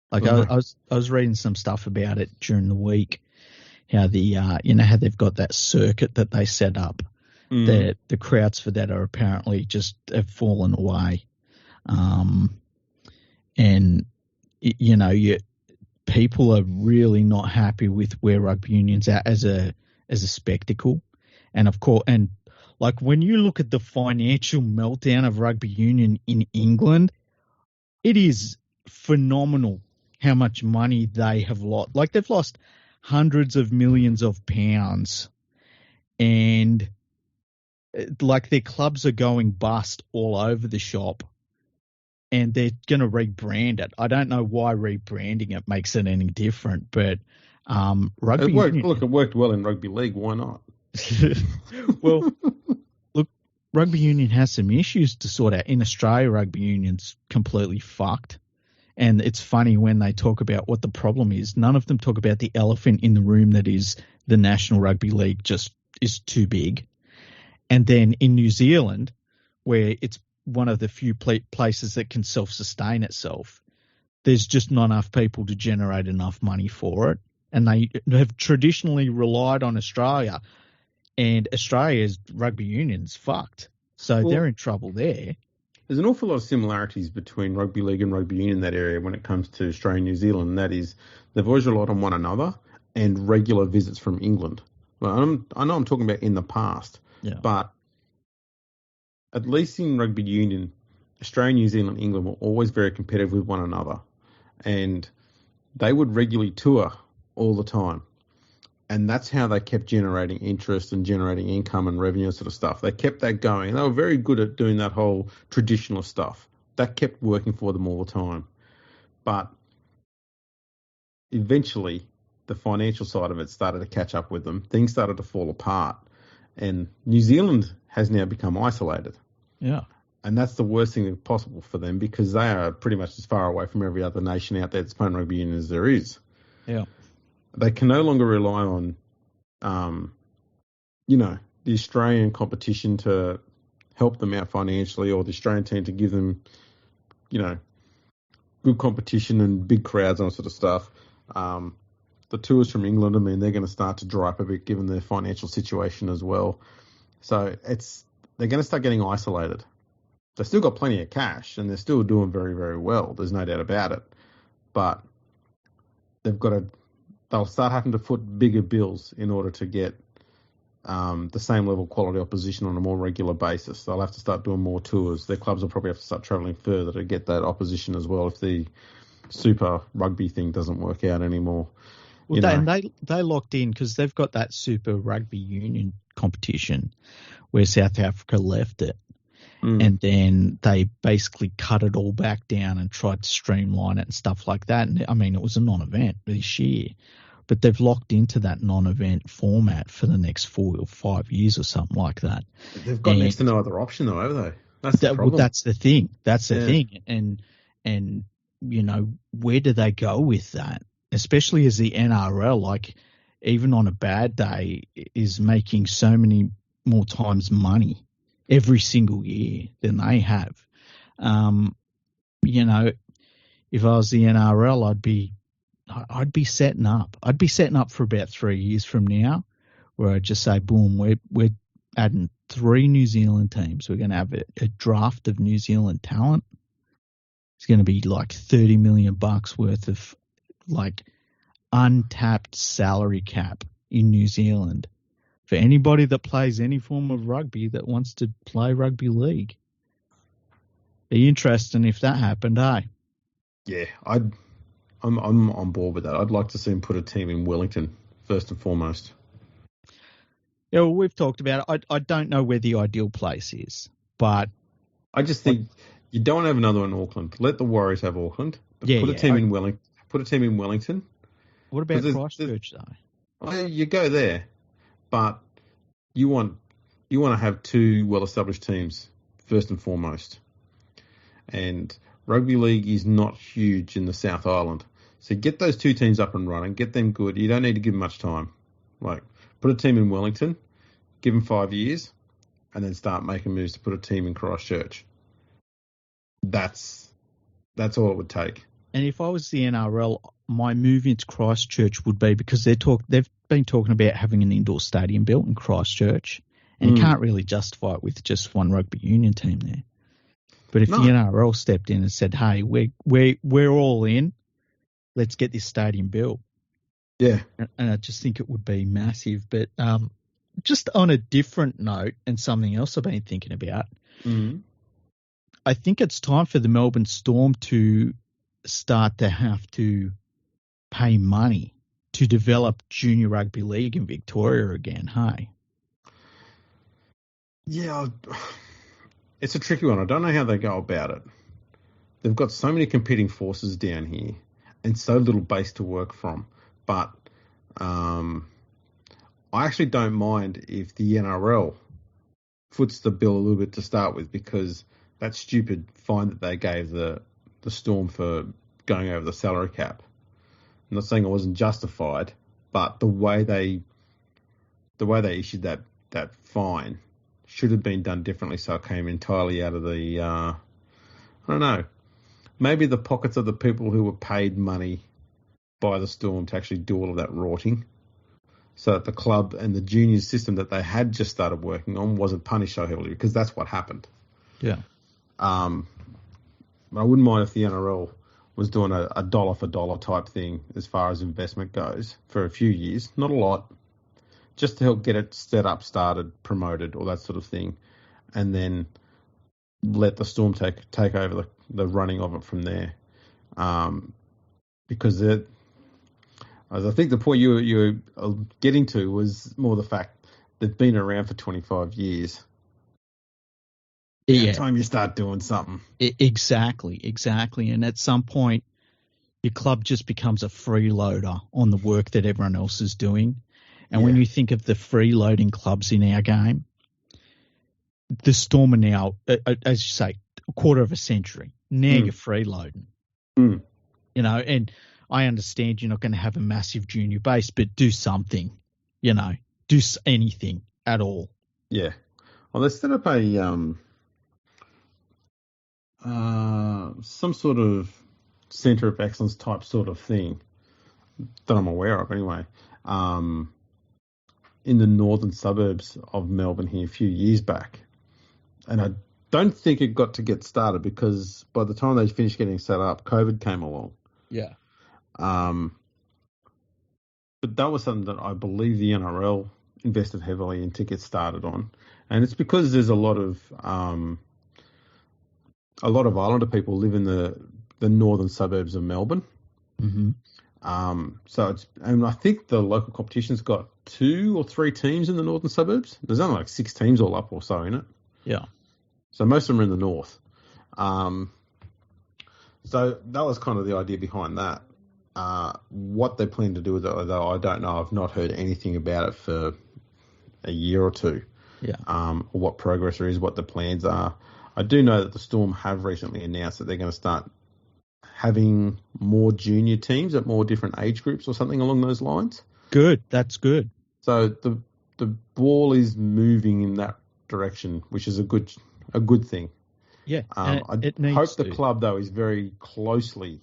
Like, I was reading some stuff about it during the week, how how they've got that circuit that they set up. The crowds for that are apparently just have fallen away. And people are really not happy with where rugby union's at as a spectacle. And of course, and like, when you look at the financial meltdown of rugby union in England, it is phenomenal how much money they have lost. Like, they've lost hundreds of millions of pounds, and like, their clubs are going bust all over the shop, and they're going to rebrand it. I don't know why rebranding it makes it any different, but rugby union, it worked well in Rugby League. Why not? Well, look, rugby union has some issues to sort out. In Australia, rugby union's completely fucked. And it's funny when they talk about what the problem is. None of them talk about the elephant in the room that is the National Rugby League just is too big. And then in New Zealand, where it's one of the few places that can self-sustain itself, there's just not enough people to generate enough money for it. And they have traditionally relied on Australia, and Australia's rugby union's fucked. So they're in trouble there. There's an awful lot of similarities between Rugby League and Rugby Union in that area when it comes to Australia and New Zealand, and that is they've always relied on one another and regular visits from England. Well, I know I'm talking about in the past, but at least in Rugby Union, Australia, New Zealand, England were always very competitive with one another, and they would regularly tour all the time. And that's how they kept generating interest and generating income and revenue sort of stuff. They kept that going. They were very good at doing that whole traditional stuff. That kept working for them all the time. But eventually, the financial side of it started to catch up with them. Things started to fall apart. And New Zealand has now become isolated. Yeah. And that's the worst thing possible for them, because they are pretty much as far away from every other nation out there that's playing rugby union as there is. Yeah. They can no longer rely on, the Australian competition to help them out financially, or the Australian team to give them, good competition and big crowds and that sort of stuff. The tours from England, they're going to start to dry up a bit given their financial situation as well. So they're going to start getting isolated. They've still got plenty of cash and they're still doing very, very well. There's no doubt about it. But they'll start having to foot bigger bills in order to get the same level quality opposition on a more regular basis. They'll have to start doing more tours. Their clubs will probably have to start travelling further to get that opposition as well if the Super Rugby thing doesn't work out anymore. Well, they locked in because they've got that Super Rugby Union competition where South Africa left it. And then they basically cut it all back down and tried to streamline it and stuff like that. And it was a non-event this year, but they've locked into that non-event format for the next 4 or 5 years or something like that. They've got next to no other option though, have they? That's the problem. Well, that's the thing. That's the thing. And where do they go with that? Especially as the NRL, like, even on a bad day, is making so many more times money every single year than they have. If I was the NRL, I'd be setting up. I'd be setting up for about 3 years from now, where I'd just say, boom, we're adding 3 New Zealand teams. We're going to have a draft of New Zealand talent. It's going to be like $30 million worth of like untapped salary cap in New Zealand for anybody that plays any form of rugby that wants to play rugby league. Be interesting if that happened, eh? Yeah, I'm on board with that. I'd like to see him put a team in Wellington first and foremost. Yeah, well, we've talked about it. I don't know where the ideal place is, but I just think you don't want to have another one in Auckland. Let the Warriors have Auckland, but put a team in Wellington. Put a team in Wellington. What about Christchurch though? Well, you go there, but you want to have 2 well-established teams first and foremost. And rugby league is not huge in the South Island, so get those 2 teams up and running, get them good. You don't need to give them much time. Like put a team in Wellington, give them 5 years, and then start making moves to put a team in Christchurch. That's all it would take. And if I was the NRL, my move into Christchurch would be because they've been talking about having an indoor stadium built in Christchurch, and you can't really justify it with just one rugby union team there. But if the NRL stepped in and said, "Hey, we're all in, let's get this stadium built," yeah, and I just think it would be massive. But just on a different note, and something else I've been thinking about, I think it's time for the Melbourne Storm to start to have to pay money to develop junior rugby league in Victoria again. Hey, yeah. It's a tricky one. I don't know how they go about it. They've got so many competing forces down here and so little base to work from. But I actually don't mind if the NRL foots the bill a little bit to start with, because that stupid fine that they gave the Storm for going over the salary cap. I'm not saying it wasn't justified, but the way they issued that fine should have been done differently, so it came entirely out of the, I don't know, maybe the pockets of the people who were paid money by the Storm to actually do all of that rorting, so that the club and the junior system that they had just started working on wasn't punished so heavily, because that's what happened. Yeah. But I wouldn't mind if the NRL was doing a dollar for dollar type thing as far as investment goes for a few years, not a lot, just to help get it set up, started, promoted, all that sort of thing, and then let the Storm take over the running of it from there. Because as I think the point you were getting to was more the fact they've been around for 25 years. Yeah. Time you start doing something. Exactly. And at some point, your club just becomes a freeloader on the work that everyone else is doing. And when you think of the freeloading clubs in our game, the Storm are now, as you say, a quarter of a century. Now you're freeloading. You know, and I understand you're not going to have a massive junior base, but do something, you know, do anything at all. Yeah. Well, they set up some sort of centre of excellence type sort of thing that I'm aware of anyway, in the northern suburbs of Melbourne here a few years back. And I don't think it got to get started because by the time they finished getting set up, COVID came along. Yeah. But that was something that I believe the NRL invested heavily in to get started on. And it's because there's a lot of Islander people live in the northern suburbs of Melbourne. Mm-hmm. And I think the local competition's got 2 or 3 teams in the northern suburbs. There's only like 6 teams all up or so in it. Yeah. So most of them are in the north. So that was kind of the idea behind that. What they plan to do with it, though, I don't know. I've not heard anything about it for a year or 2. Yeah. Or what progress there is, what the plans are. I do know that the Storm have recently announced that they're going to start having more junior teams at more different age groups or something along those lines. Good. That's good. So the ball is moving in that direction, which is a good thing. Yeah. I hope the club, though, is very closely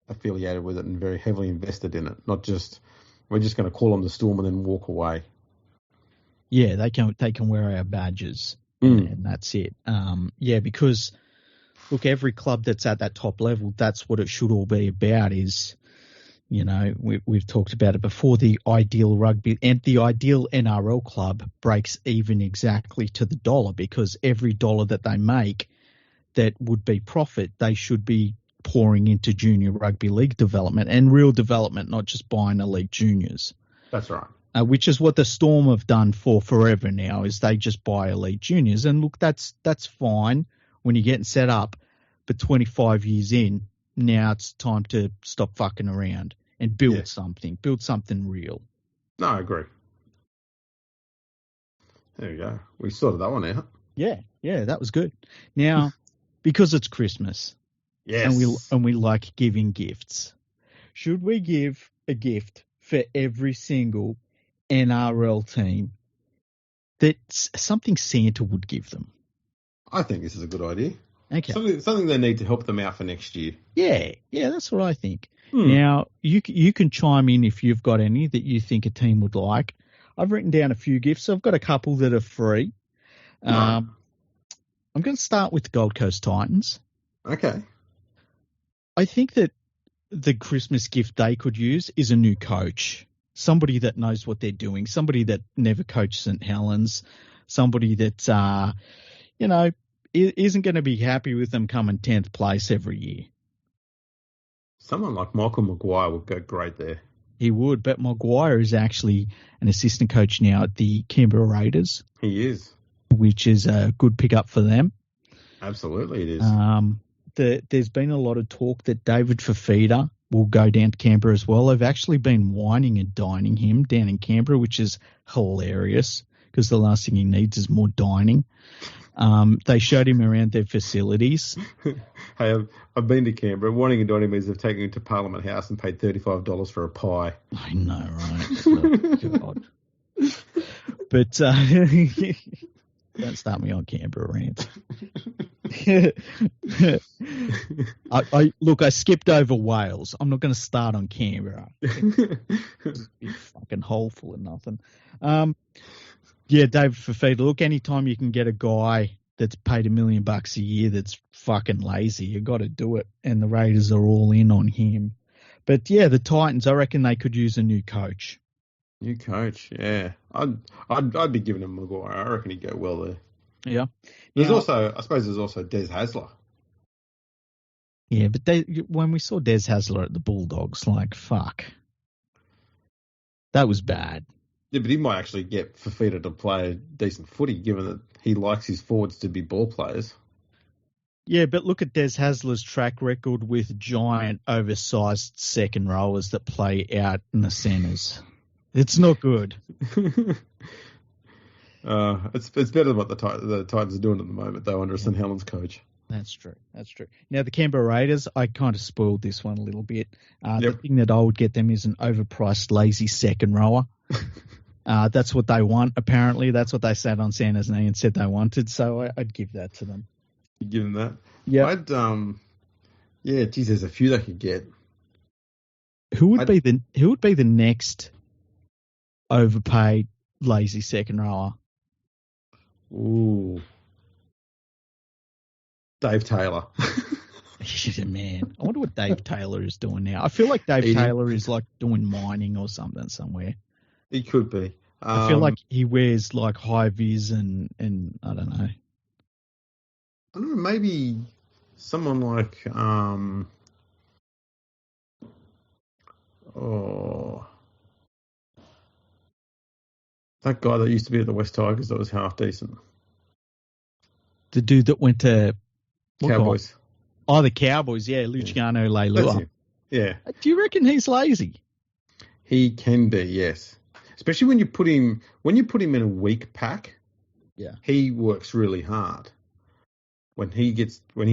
affiliated with it and very heavily invested in it. Not just, we're just going to call them the Storm and then walk away. Yeah, they can wear our badges, and that's it. Because look, every club that's at that top level, that's what it should all be about. Is, you know, we've talked about it before. The ideal rugby and the ideal NRL club breaks even exactly to the dollar, because every dollar that they make that would be profit, they should be pouring into junior rugby league development and real development, not just buying elite juniors. That's right. Which is what the Storm have done for forever now, is they just buy elite juniors. And look, that's fine when you're getting set up, but 25 years in, now it's time to stop fucking around and build something real. No, I agree. There you go. We sorted that one out. Yeah, that was good. Now, because it's Christmas, yes, and we like giving gifts, should we give a gift for every single NRL team that's something Santa would give them? I think this is a good idea. Okay. Something they need to help them out for next year. Yeah, that's what I think. Now, you can chime in if you've got any that you think a team would like. I've written down a few gifts. I've got a couple that are free. I'm going to start with the Gold Coast Titans. Okay. I think that the Christmas gift they could use is a new coach. Somebody that knows what they're doing, somebody that never coached St. Helens, somebody that, isn't going to be happy with them coming 10th place every year. Someone like Michael Maguire would go great there. He would, but Maguire is actually an assistant coach now at the Canberra Raiders. He is. Which is a good pickup for them. Absolutely it is. There's been a lot of talk that David Fafita will go down to Canberra as well. They've actually been wining and dining him down in Canberra, which is hilarious, because the last thing he needs is more dining. They showed him around their facilities. Hey, I've been to Canberra. Wining and dining means they've taken him to Parliament House and paid $35 for a pie. I know, right? Oh, God. But don't start me on Canberra rant. I skipped over Wales. I'm not going to start on Canberra. It's a fucking hole full of nothing. David Fafita. Look, anytime you can get a guy that's paid $1 million a year that's fucking lazy, you got to do it. And the Raiders are all in on him. But the Titans, I reckon they could use a new coach. New coach, yeah. I'd be giving him Maguire. I reckon he'd go well there. Yeah. There's also Des Hasler. Yeah, but when we saw Des Hasler at the Bulldogs, like, fuck. That was bad. Yeah, but he might actually get Fafita to play decent footy, given that he likes his forwards to be ball players. Yeah, but look at Des Hasler's track record with giant, oversized second rowers that play out in the centres. It's not good. It's better than what the Titans are doing at the moment, though, under a St. Helens coach. That's true. Now, the Canberra Raiders, I kind of spoiled this one a little bit. The thing that I would get them is an overpriced, lazy second rower. That's what they want, apparently. That's what they sat on Santa's knee and said they wanted, so I'd give that to them. You give them that? Yeah. There's a few they could get. Who would be the next overpaid, lazy second rower? Ooh. Dave Taylor. Man, I wonder what Dave Taylor is doing now. I feel like Dave Taylor is like doing mining or something somewhere. He could be. I feel like he wears like high vis and I don't know. I don't know, maybe someone like that guy that used to be at the West Tigers that was half decent. The dude that went to Cowboys. Oh, the Cowboys, yeah, Luciano Leilua. Yeah. Do you reckon he's lazy? He can be, yes. Especially when you put him in a weak pack. Yeah. He works really hard. When he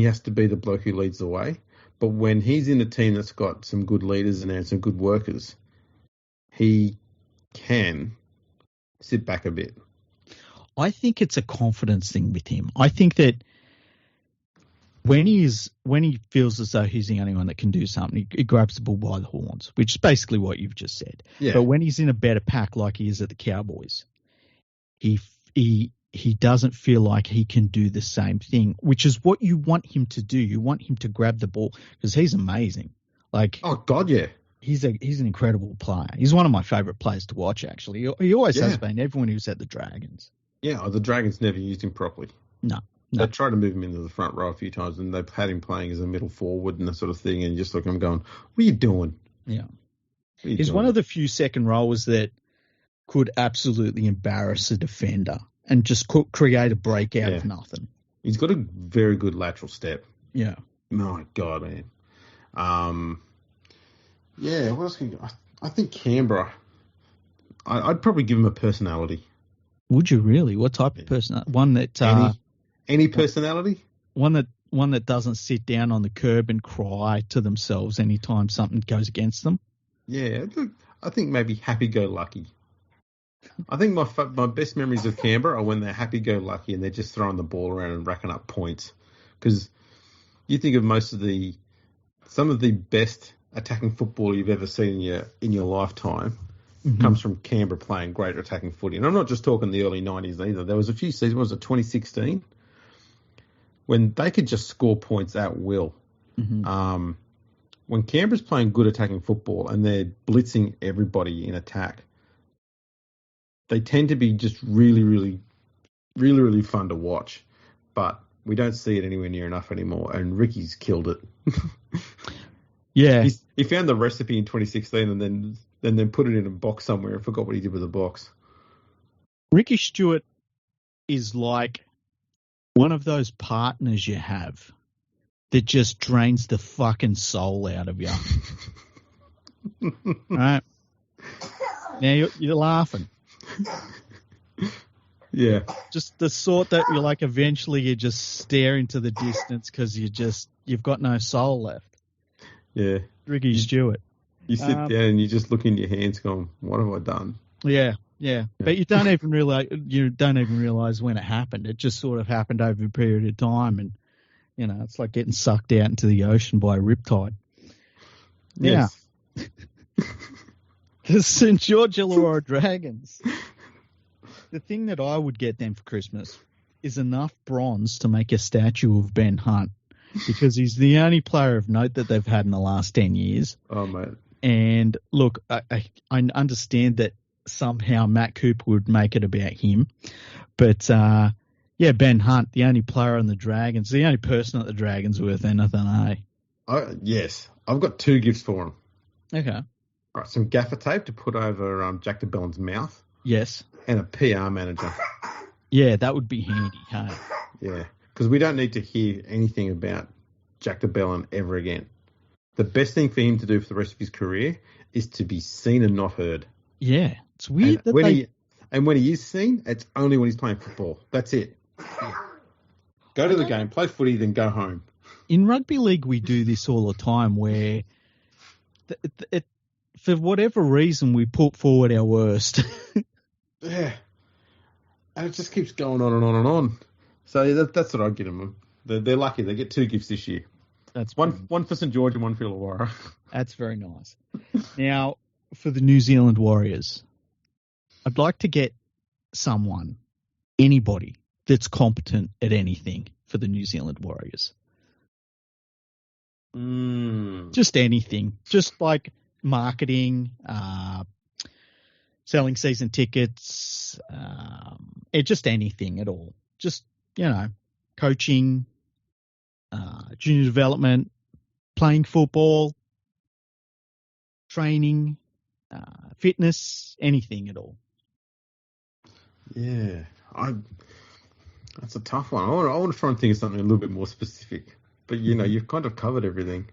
has to be the bloke who leads the way. But when he's in a team that's got some good leaders in there and some good workers, he can sit back a bit. I think it's a confidence thing with him. I think that when he feels as though he's the only one that can do something, he grabs the bull by the horns, which is basically what you've just said. Yeah. But when he's in a better pack like he is at the Cowboys, he doesn't feel like he can do the same thing, which is what you want him to do. You want him to grab the ball because he's amazing. Like, oh God, yeah, he's an incredible player. He's one of my favourite players to watch. Actually, he always has been. Everyone who's at the Dragons. Yeah, the Dragons never used him properly. No. They tried to move him into the front row a few times, and they've had him playing as a middle forward and that sort of thing. And you just look at him going, "What are you doing?" Yeah, he's one of the few second rowers that could absolutely embarrass a defender and just create a break out of nothing. He's got a very good lateral step. Yeah. My God, man. Yeah, what else can you... I think Canberra, I'd probably give him a personality. Would you really? What type of personality? One that... Any personality? One that doesn't sit down on the curb and cry to themselves anytime something goes against them? Yeah, I think maybe happy-go-lucky. I think my best memories of Canberra are when they're happy-go-lucky and they're just throwing the ball around and racking up points. Because you think of some of the best attacking football you've ever seen in your lifetime comes from Canberra playing great attacking footy. And I'm not just talking the early 90s either. There was a few seasons, was it 2016? When they could just score points at will. Mm-hmm. When Canberra's playing good attacking football and they're blitzing everybody in attack, they tend to be just really, really, really, really fun to watch. But we don't see it anywhere near enough anymore. And Ricky's killed it. Yeah. He found the recipe in 2016 and then put it in a box somewhere and forgot what he did with the box. Ricky Stewart is like one of those partners you have that just drains the fucking soul out of you. Right? Now you're laughing. Yeah. Just the sort that you're like, eventually you just stare into the distance because you've got no soul left. Yeah. Ricky Stewart. You sit down and you just look in your hands going, what have I done? Yeah. But you don't even realize when it happened. It just sort of happened over a period of time, and it's like getting sucked out into the ocean by a riptide. Yes. Yeah. The St. George Illawarra Dragons. The thing that I would get them for Christmas is enough bronze to make a statue of Ben Hunt, because he's the only player of note that they've had in the last 10 years. Oh, mate. And look, I understand that somehow Matt Cooper would make it about him. But, Ben Hunt, the only player on the Dragons, the only person at the Dragons worth anything, eh? Yes. I've got two gifts for him. Okay. All right, some gaffer tape to put over Jack DeBellin's mouth. Yes. And a PR manager. Yeah, that would be handy, hey? Yeah, because we don't need to hear anything about Jack DeBellin ever again. The best thing for him to do for the rest of his career is to be seen and not heard. Yeah, it's weird and when he is seen, it's only when he's playing football. That's it. Yeah. Go to the game, play footy, then go home. In rugby league, we do this all the time where, for whatever reason, we put forward our worst. Yeah. And it just keeps going on and on and on. So that's what I'd get them. They're lucky. They get two gifts this year. That's one for St. George and one for Illawarra. That's very nice. Now, for the New Zealand Warriors, I'd like to get anybody that's competent at anything for the New Zealand Warriors. Just anything. Just like marketing, selling season tickets, just anything at all. Just, coaching, junior development, playing football, training, fitness, anything at all. Yeah, that's a tough one. I want to try and think of something a little bit more specific. But, you've kind of covered everything.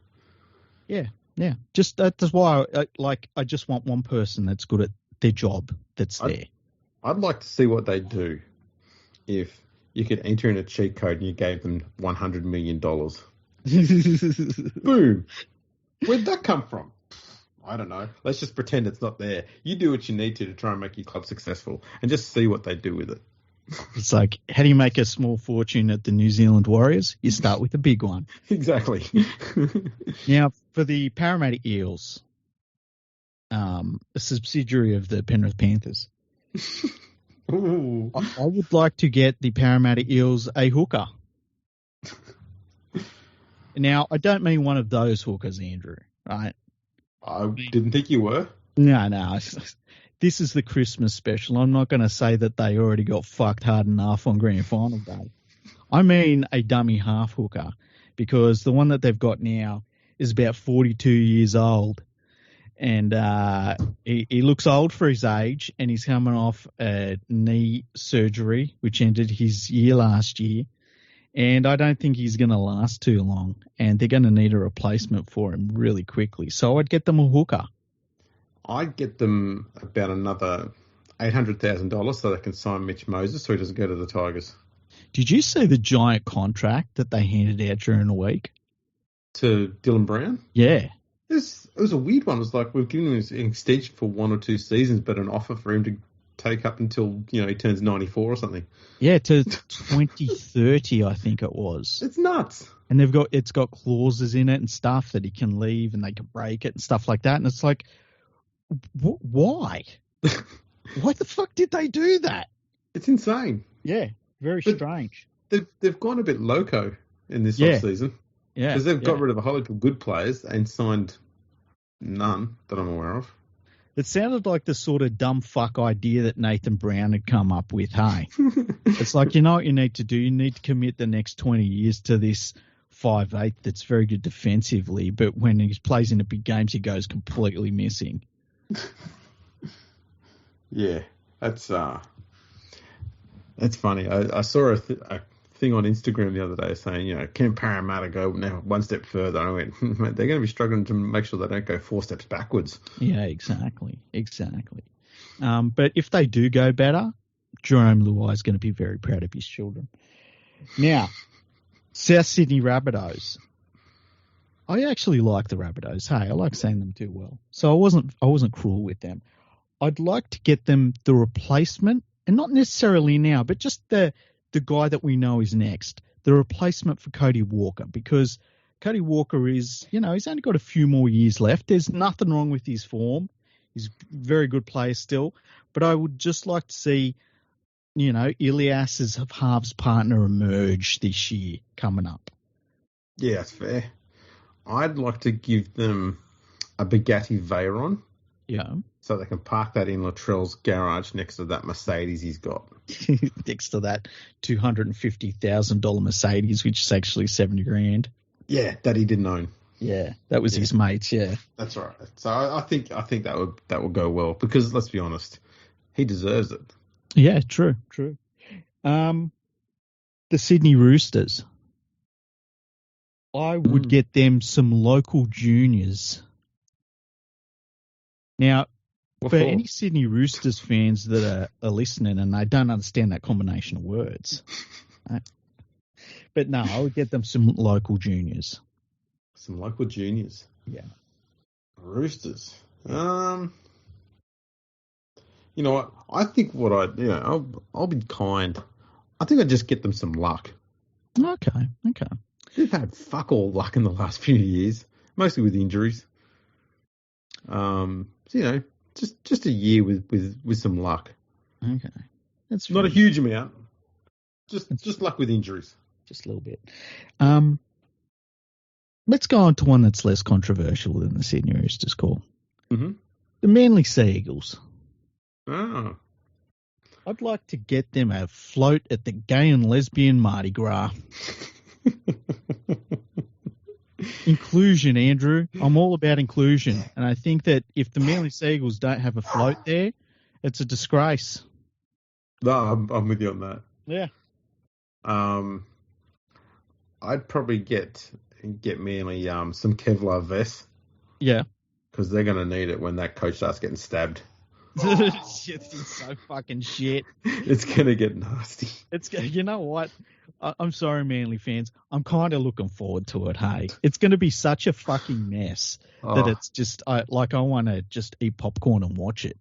Yeah. Just that's why I just want one person that's good at their job that's there. I'd like to see what they do if you could enter in a cheat code and you gave them $100 million. Boom. Where'd that come from? I don't know. Let's just pretend it's not there. You do what you need to try and make your club successful and just see what they do with it. It's like, how do you make a small fortune at the New Zealand Warriors? You start with a big one. Exactly. Now, for the Parramatta Eels, a subsidiary of the Penrith Panthers, Ooh. I would like to get the Parramatta Eels a hooker. Now, I don't mean one of those hookers, Andrew, right? I didn't think you were. No. This is the Christmas special. I'm not going to say that they already got fucked hard enough on grand final day. I mean a dummy half hooker, because the one that they've got now is about 42 years old. And he looks old for his age, and he's coming off a knee surgery, which ended his year last year. And I don't think he's going to last too long, and they're going to need a replacement for him really quickly. So I'd get them a hooker. I'd get them about another $800,000 so they can sign Mitch Moses so he doesn't go to the Tigers. Did you see the giant contract that they handed out during the week? To Dylan Brown? Yeah. It was a weird one. It was like we've given him an extension for 1 or 2 seasons, but an offer for him to take up until he turns 94 or something. Yeah, to 2030, I think it was. It's nuts. And it's got clauses in it and stuff that he can leave and they can break it and stuff like that. And it's like, why? Why the fuck did they do that? It's insane. Yeah, very strange. They've gone a bit loco in this off-season. Yeah. Because they've got rid of a whole heap of good players and signed none that I'm aware of. It sounded like the sort of dumb fuck idea that Nathan Brown had come up with, hey? It's like, you know what you need to do? You need to commit the next 20 years to this 5'8" that's very good defensively, but when he plays in the big games, he goes completely missing. Yeah, that's funny. I saw a thing on Instagram the other day saying, can Parramatta go now one step further? I went, they're going to be struggling to make sure they don't go 4 steps backwards. Yeah, exactly. But if they do go better, Jerome Luai is going to be very proud of his children. Now, South Sydney Rabbitohs. I actually like the Rabbitohs. Hey, I like seeing them do well. So I wasn't cruel with them. I'd like to get them the replacement, and not necessarily now, but just the guy that we know is next, the replacement for Cody Walker, because Cody Walker is, he's only got a few more years left. There's nothing wrong with his form. He's a very good player still, but I would just like to see, Ilias's halves partner emerge this year coming up. Yeah, that's fair. I'd like to give them a Bugatti Veyron. Yeah. So they can park that in Latrell's garage next to that Mercedes he's got. Next to that $250,000 Mercedes, which is actually $70,000. Yeah, that he didn't own. Yeah, that was his mate's. Yeah, that's right. So I think that would go well, because let's be honest, he deserves it. Yeah, true. The Sydney Roosters. I would get them some local juniors. Now, for any Sydney Roosters fans that are listening and they don't understand that combination of words, right? But no, I would get them some local juniors. Some local juniors? Yeah. Roosters. You know what? I think I'll be kind. I think I'd just get them some luck. Okay. They've had fuck all luck in the last few years, mostly with injuries. Just a year with some luck. Okay, that's not a huge amount. Just luck with injuries. Just a little bit. Let's go on to one that's less controversial than the Sydney Roosters call. Mm-hmm. The Manly Sea Eagles. Oh. I'd like to get them a float at the gay and lesbian Mardi Gras. Inclusion, Andrew. I'm all about inclusion. And I think that if the Manly Sea Eagles don't have a float there, it's a disgrace. No, I'm with you on that. Yeah. I'd probably get Manly some Kevlar vests. Yeah. Because they're going to need it when that coach starts getting stabbed. It's so fucking shit. It's going to get nasty. You know what? I'm sorry, Manly fans. I'm kind of looking forward to it, hey. It's going to be such a fucking mess that it's just, I want to just eat popcorn and watch it.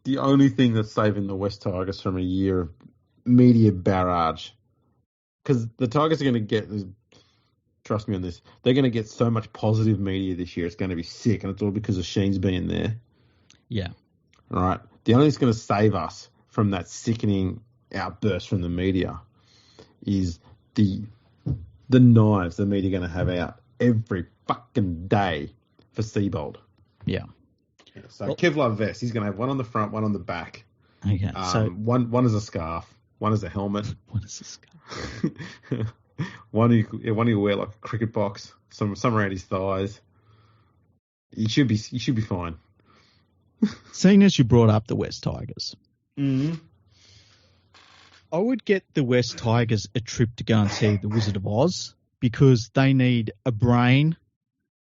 The only thing that's saving the West Tigers from a year of media barrage, because the Tigers are going to get, trust me on this, they're going to get so much positive media this year, it's going to be sick, and it's all because of Sheen's being there. Yeah. All right. The only thing that's going to save us from that sickening outburst from the media is the knives the media are going to have out every fucking day for Seabold. Yeah. So Kevlar vest, he's going to have one on the front, one on the back. Okay. So one is a scarf, one is a helmet. What is a scarf? one you wear like a cricket box, some around his thighs. You should be fine. Seeing as you brought up the West Tigers, Mm-hmm. I would get the West Tigers a trip to go and see the Wizard of Oz because they need a brain,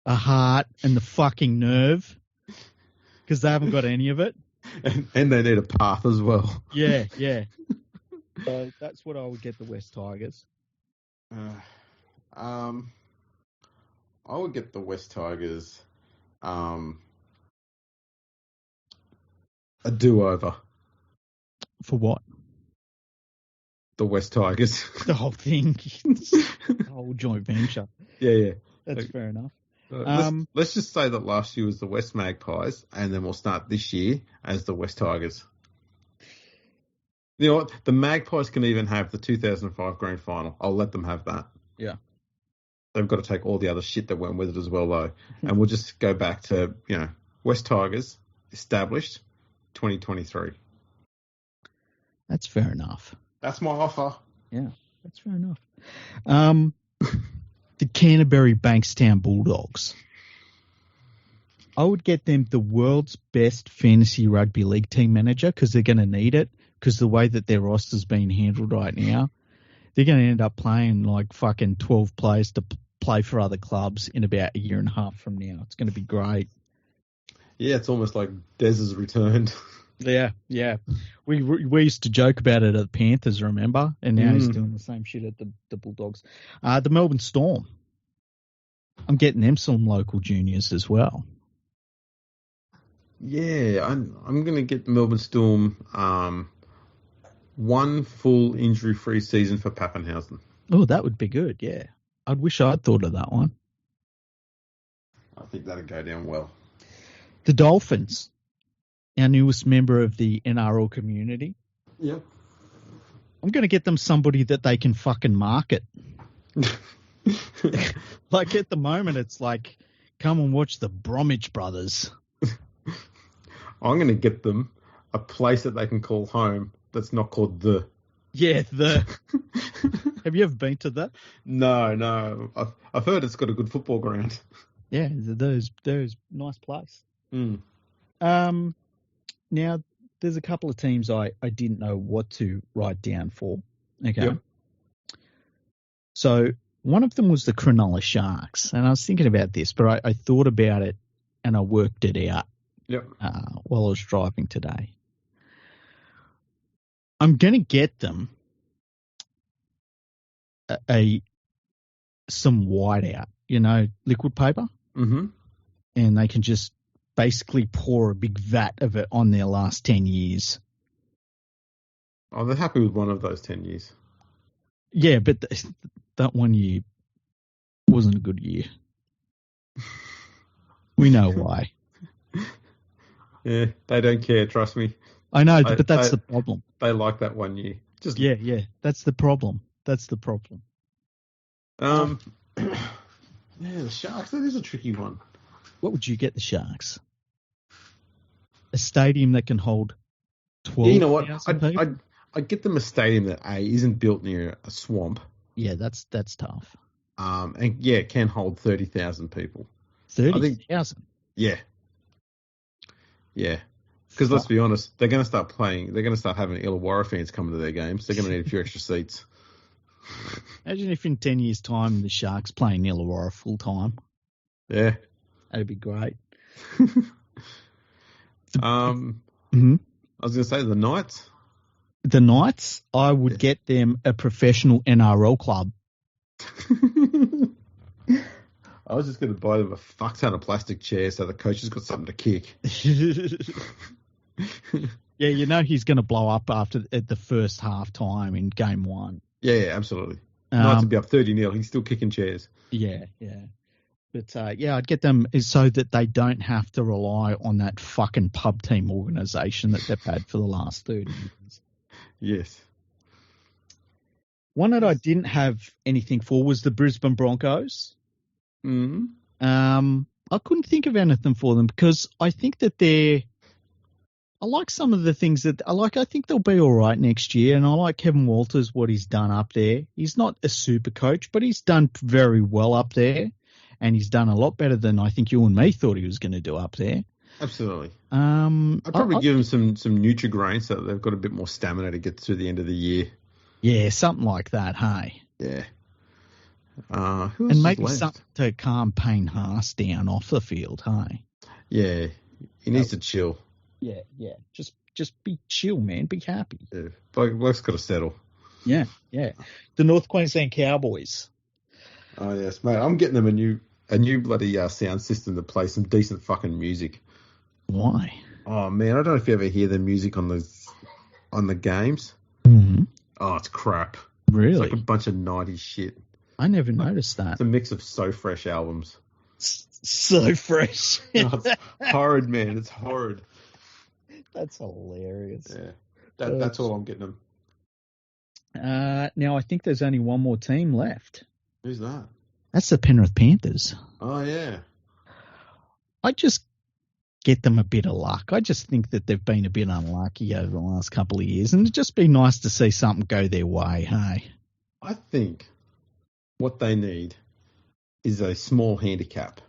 a heart, and the fucking nerve because they haven't got any of it. And they need a path as well. Yeah. So that's what I would get the West Tigers. I would get the West Tigers a do-over. For what? The West Tigers. The whole thing. The whole joint venture. Yeah. That's fair enough. Let's just say that last year was the West Magpies, and then we'll start this year as the West Tigers. You know what? The Magpies can even have the 2005 grand final. I'll let them have that. Yeah. They've got to take all the other shit that went with it as well, though. And we'll just go back to, West Tigers, established, 2023. That's fair enough. That's my offer. Yeah, that's fair enough. The Canterbury Bankstown Bulldogs. I would get them the world's best fantasy rugby league team manager because they're going to need it because the way that their roster's being handled right now, they're going to end up playing like fucking 12 players to play for other clubs in about a year and a half from now. It's going to be great. Yeah, it's almost like Des has returned. Yeah. We used to joke about it at the Panthers, remember? And now he's doing the same shit at the Bulldogs. The Melbourne Storm. I'm getting them some local juniors as well. Yeah, I'm going to get Melbourne Storm one full injury-free season for Pappenhausen. Oh, that would be good, yeah. I'd wish I'd thought of that one. I think that'd go down well. The Dolphins, our newest member of the NRL community. Yeah. I'm going to get them somebody that they can fucking market. Like at the moment, it's like, come and watch the Bromwich Brothers. I'm going to get them a place that they can call home that's not called the. Yeah, the. Have you ever been to that? No. I've heard it's got a good football ground. Yeah, there's nice place. Mm. Now, there's a couple of teams I didn't know what to write down for. Okay. Yep. So one of them was the Cronulla Sharks, and I was thinking about this, but I thought about it and I worked it out. Yep. While I was driving today. I'm going to get them some whiteout, liquid paper. Mm-hmm. And they can just basically pour a big vat of it on their last 10 years. Oh, they're happy with one of those 10 years. Yeah, but that 1 year wasn't a good year. We know why. Yeah, they don't care, trust me. I know, but that's the problem. They like that 1 year. Yeah, that's the problem. Yeah, the Sharks, that is a tricky one. What would you get the Sharks? A stadium that can hold 12. Yeah, you know what? I'd get them a stadium that isn't built near a swamp. Yeah, that's tough. And yeah, it can hold 30,000 people. 30,000? Yeah. Because let's be honest, they're going to start playing. They're going to start having Illawarra fans coming to their games. They're going to need a few extra seats. Imagine if in 10 years' time the Sharks playing Illawarra full time. Yeah. That'd be great. I was going to say the Knights. The Knights, I would get them a professional NRL club. I was just going to buy them a fuck ton of plastic chairs so the coach has got something to kick. Yeah, he's going to blow up at the first half time in game one. Yeah, absolutely. Knights would be up 30-0. He's still kicking chairs. Yeah. But, I'd get them so that they don't have to rely on that fucking pub team organisation that they've had for the last 30 years. Yes. One that I didn't have anything for was the Brisbane Broncos. Mm-hmm. I couldn't think of anything for them because I think that I like some of the things that I like. I think they'll be all right next year, and I like Kevin Walters, what he's done up there. He's not a super coach, but he's done very well up there, and he's done a lot better than I think you and me thought he was going to do up there. Absolutely. I'd probably give them some Nutri-Grain so that they've got a bit more stamina to get through the end of the year. Yeah, something like that, hey? Yeah. And maybe something to calm Payne Haas down off the field, hey? Yeah, he needs to chill. Yeah. Just be chill, man. Be happy. Yeah, bloke's got to settle. Yeah. The North Queensland Cowboys. Oh yes, mate. I'm getting them a new bloody sound system to play some decent fucking music. Why? Oh man, I don't know if you ever hear the music on the games. Mm-hmm. Oh, it's crap. Really? It's like a bunch of 90s shit. I never noticed that. It's a mix of So Fresh albums. So Fresh. Oh, it's horrid, man. It's horrid. That's hilarious. Yeah. That's all I'm getting them. Now, I think there's only one more team left. Who's that? That's the Penrith Panthers. Oh, yeah. I just get them a bit of luck. I just think that they've been a bit unlucky over the last couple of years, and it'd just be nice to see something go their way, hey? I think what they need is a small handicap.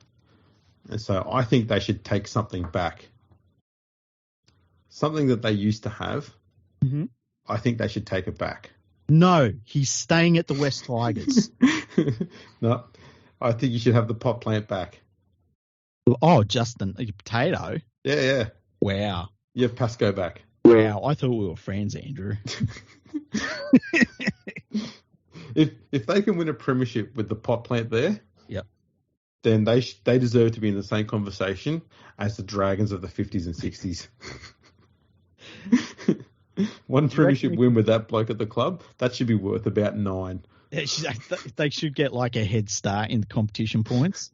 And so I think they should take something back. Something that they used to have. Mm-hmm. I think they should take it back. No, he's staying at the West Tigers. No, I think you should have the pot plant back. Oh, Justin, a potato? Yeah. Wow. You have Pascoe back. Wow, I thought we were friends, Andrew. If they can win a premiership with the pot plant there, yep, then they deserve to be in the same conversation as the Dragons of the 50s and 60s. One premiership win with that bloke at the club, that should be worth about 9. They should get like a head start in the competition points.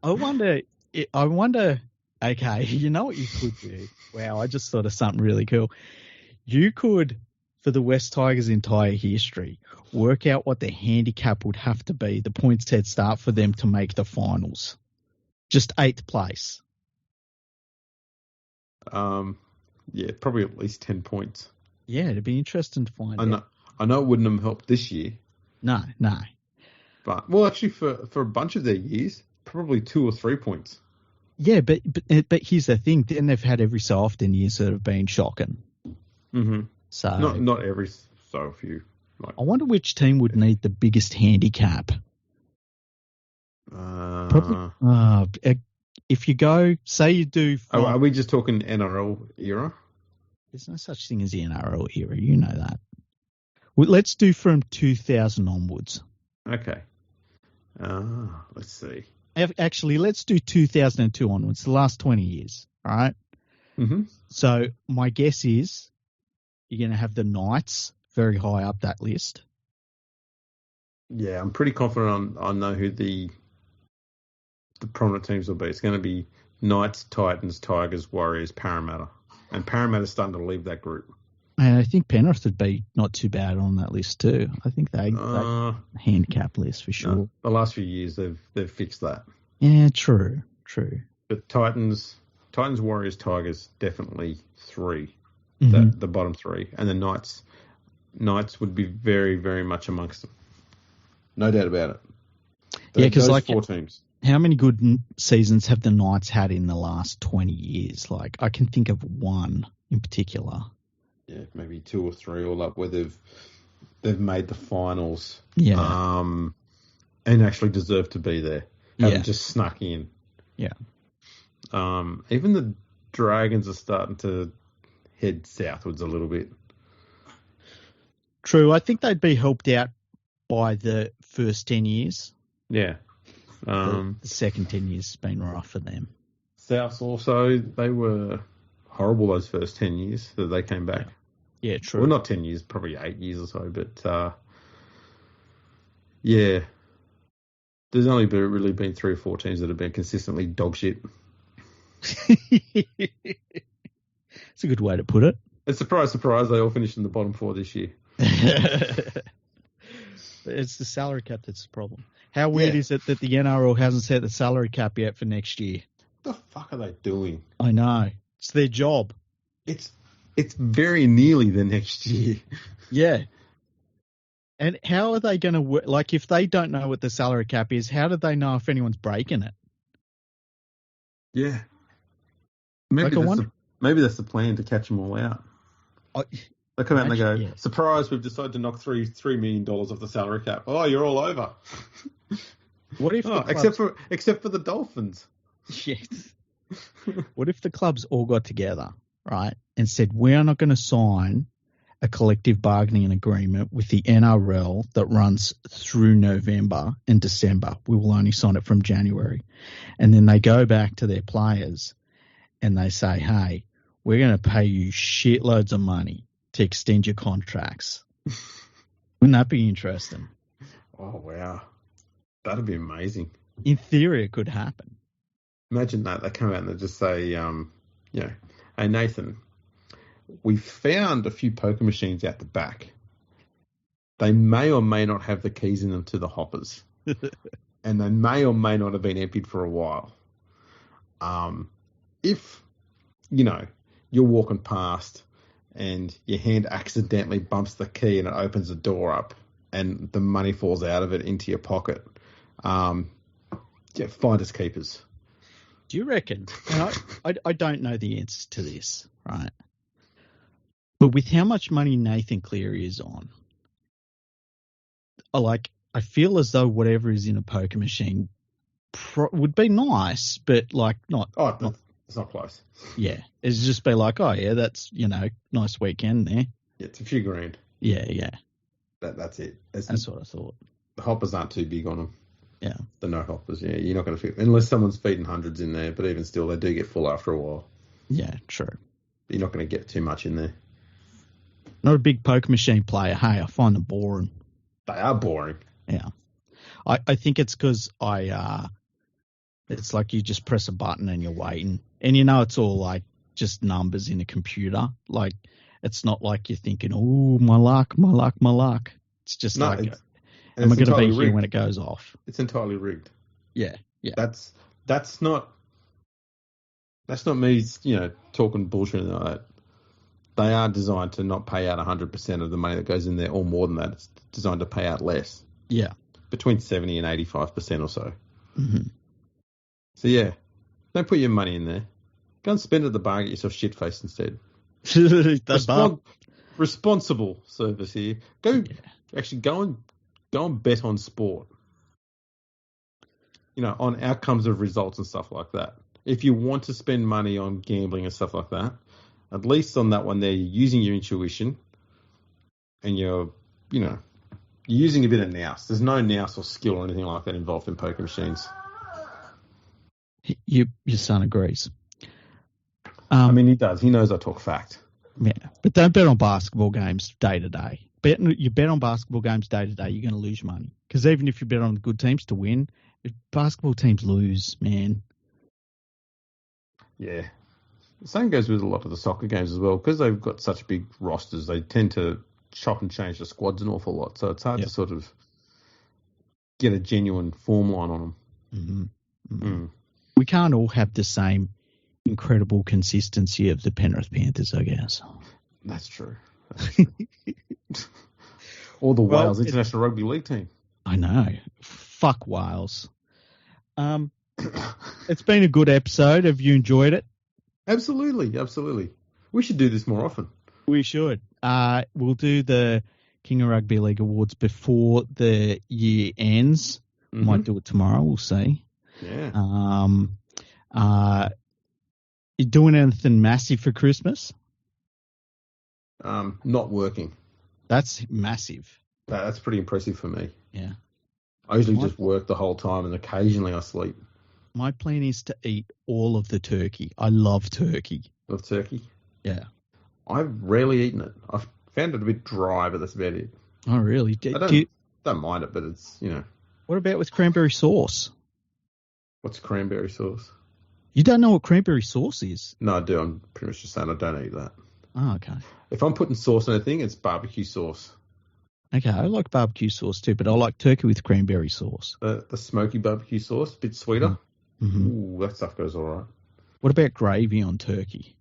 I wonder, okay, you know what you could do? Wow, I just thought of something really cool. You could, for the West Tigers' entire history, work out what the handicap would have to be, the points head start for them to make the finals. Just 8th place. Yeah, probably at least 10 points. Yeah, it'd be interesting to find out. I know it wouldn't have helped this year. No. But, well, actually, for a bunch of their years, probably 2 or 3 points. Yeah, but here's the thing. Then they've had every so often years that have been shocking. Mm-hmm. So not every so few. I wonder which team would need the biggest handicap. Probably. If you go, say you do. Are we just talking NRL era? There's no such thing as the NRL era. You know that. Well, let's do from 2000 onwards. Okay. Let's see. Actually, let's do 2002 onwards, the last 20 years. All right? Mm-hmm. So my guess is you're going to have the Knights very high up that list. Yeah, I'm pretty confident I know who the prominent teams will be. It's going to be Knights, Titans, Tigers, Warriors, Parramatta. And Parramatta's starting to leave that group. And I think Penrith would be not too bad on that list too. I think they handicap list for sure. No, the last few years they've fixed that. Yeah, true. But Titans, Warriors, Tigers, definitely 3. Mm-hmm. The bottom 3, and the Knights would be very, very much amongst them. No doubt about it. Because those like 4 teams. How many good seasons have the Knights had in the last 20 years? Like I can think of one in particular. Yeah, maybe 2 or 3 all up where they've made the finals. Yeah. And actually deserve to be there. Haven't just snuck in. Yeah. Even the Dragons are starting to head southwards a little bit. True. I think they'd be helped out by the first 10 years. Yeah. The second 10 years has been rough for them. South also, they were horrible those first 10 years that they came back. Yeah, true. Well, not 10 years, probably 8 years or so, but yeah. There's only really been 3 or 4 teams that have been consistently dog shit. It's a good way to put it. And surprise, surprise, they all finished in the bottom 4 this year. It's the salary cap that's the problem. How weird is it that the NRL hasn't set the salary cap yet for next year? What the fuck are they doing? I know. It's their job. It's very nearly the next year. Yeah. And how are they going to work? Like, if they don't know what the salary cap is, how do they know if anyone's breaking it? Yeah. Maybe that's the plan to catch them all out. They come out and they go, surprise, we've decided to knock $3 million off the salary cap. Oh, you're all over. What if except for the Dolphins? Yes. What if the clubs all got together, right, and said, we are not going to sign a collective bargaining agreement with the NRL that runs through November and December. We will only sign it from January. And then they go back to their players and they say, hey, we're going to pay you shitloads of money to extend your contracts. Wouldn't that be interesting? Oh, wow. That'd be amazing. In theory, it could happen. Imagine that. They come out and they just say, hey, Nathan, we found a few poker machines out the back. They may or may not have the keys in them to the hoppers. And they may or may not have been emptied for a while. If, you're walking past and your hand accidentally bumps the key and it opens the door up and the money falls out of it into your pocket, finders keepers. Do you reckon? And I don't know the answers to this, right? But with how much money Nathan Cleary is on, I feel as though whatever is in a poker machine would be nice, but not. Oh, it's not close. Yeah, it's just be like, oh yeah, that's nice weekend there. Yeah, it's a few grand. Yeah. That's it. That's what I thought. The hoppers aren't too big on them. Yeah. The no hoppers, yeah. You're not going to feel, unless someone's feeding hundreds in there, but even still, they do get full after a while. Yeah, true. You're not going to get too much in there. Not a big poker machine player. Hey, I find them boring. They are boring. Yeah. I think it's because it's like you just press a button and you're waiting. And it's all just numbers in a computer. It's not like you're thinking, oh, my luck. It's just am I going to be here when it goes off? It's entirely rigged. Yeah. That's not me, talking bullshit like that. They are designed to not pay out 100% of the money that goes in there, or more than that. It's designed to pay out less. Yeah. Between 70 and 85% or so. Mm-hmm. So, yeah, don't put your money in there. Go and spend it at the bar, get yourself shit-faced instead. Responsible service here. Go and bet on sport. On outcomes of results and stuff like that. If you want to spend money on gambling and stuff like that, at least on that one there, you're using your intuition and you're using a bit of nous. There's no nous or skill or anything like that involved in poker machines. Your son agrees. He does. He knows I talk fact. Yeah, but don't bet on basketball games day to day. You bet on basketball games day to day, you're going to lose money. Because even if you bet on good teams to win, if basketball teams lose, man. Yeah. The same goes with a lot of the soccer games as well. Because they've got such big rosters, they tend to chop and change the squads an awful lot. So it's hard to sort of get a genuine form line on them. Mm-hmm. Mm-hmm. We can't all have the same incredible consistency of the Penrith Panthers, I guess. That's true. Or the Wales International Rugby League team. I know. Fuck Wales. It's been a good episode. Have you enjoyed it? Absolutely. We should do this more often. We should. We'll do the King of Rugby League Awards before the year ends. Mm-hmm. Might do it tomorrow. We'll see. Yeah. You doing anything massive for Christmas? Not working. That's massive. That's pretty impressive for me. Yeah. I usually just work the whole time and occasionally I sleep. My plan is to eat all of the turkey. I love turkey. Love turkey? Yeah. I've rarely eaten it. I've found it a bit dry, but that's about it. Oh, really? I don't mind it, but it's, What about with cranberry sauce? What's cranberry sauce? You don't know what cranberry sauce is? No, I do. I'm pretty much just saying I don't eat that. Oh, okay. If I'm putting sauce on anything, it's barbecue sauce. Okay, I like barbecue sauce too, but I like turkey with cranberry sauce. The smoky barbecue sauce, a bit sweeter. Mm-hmm. Ooh, that stuff goes all right. What about gravy on turkey?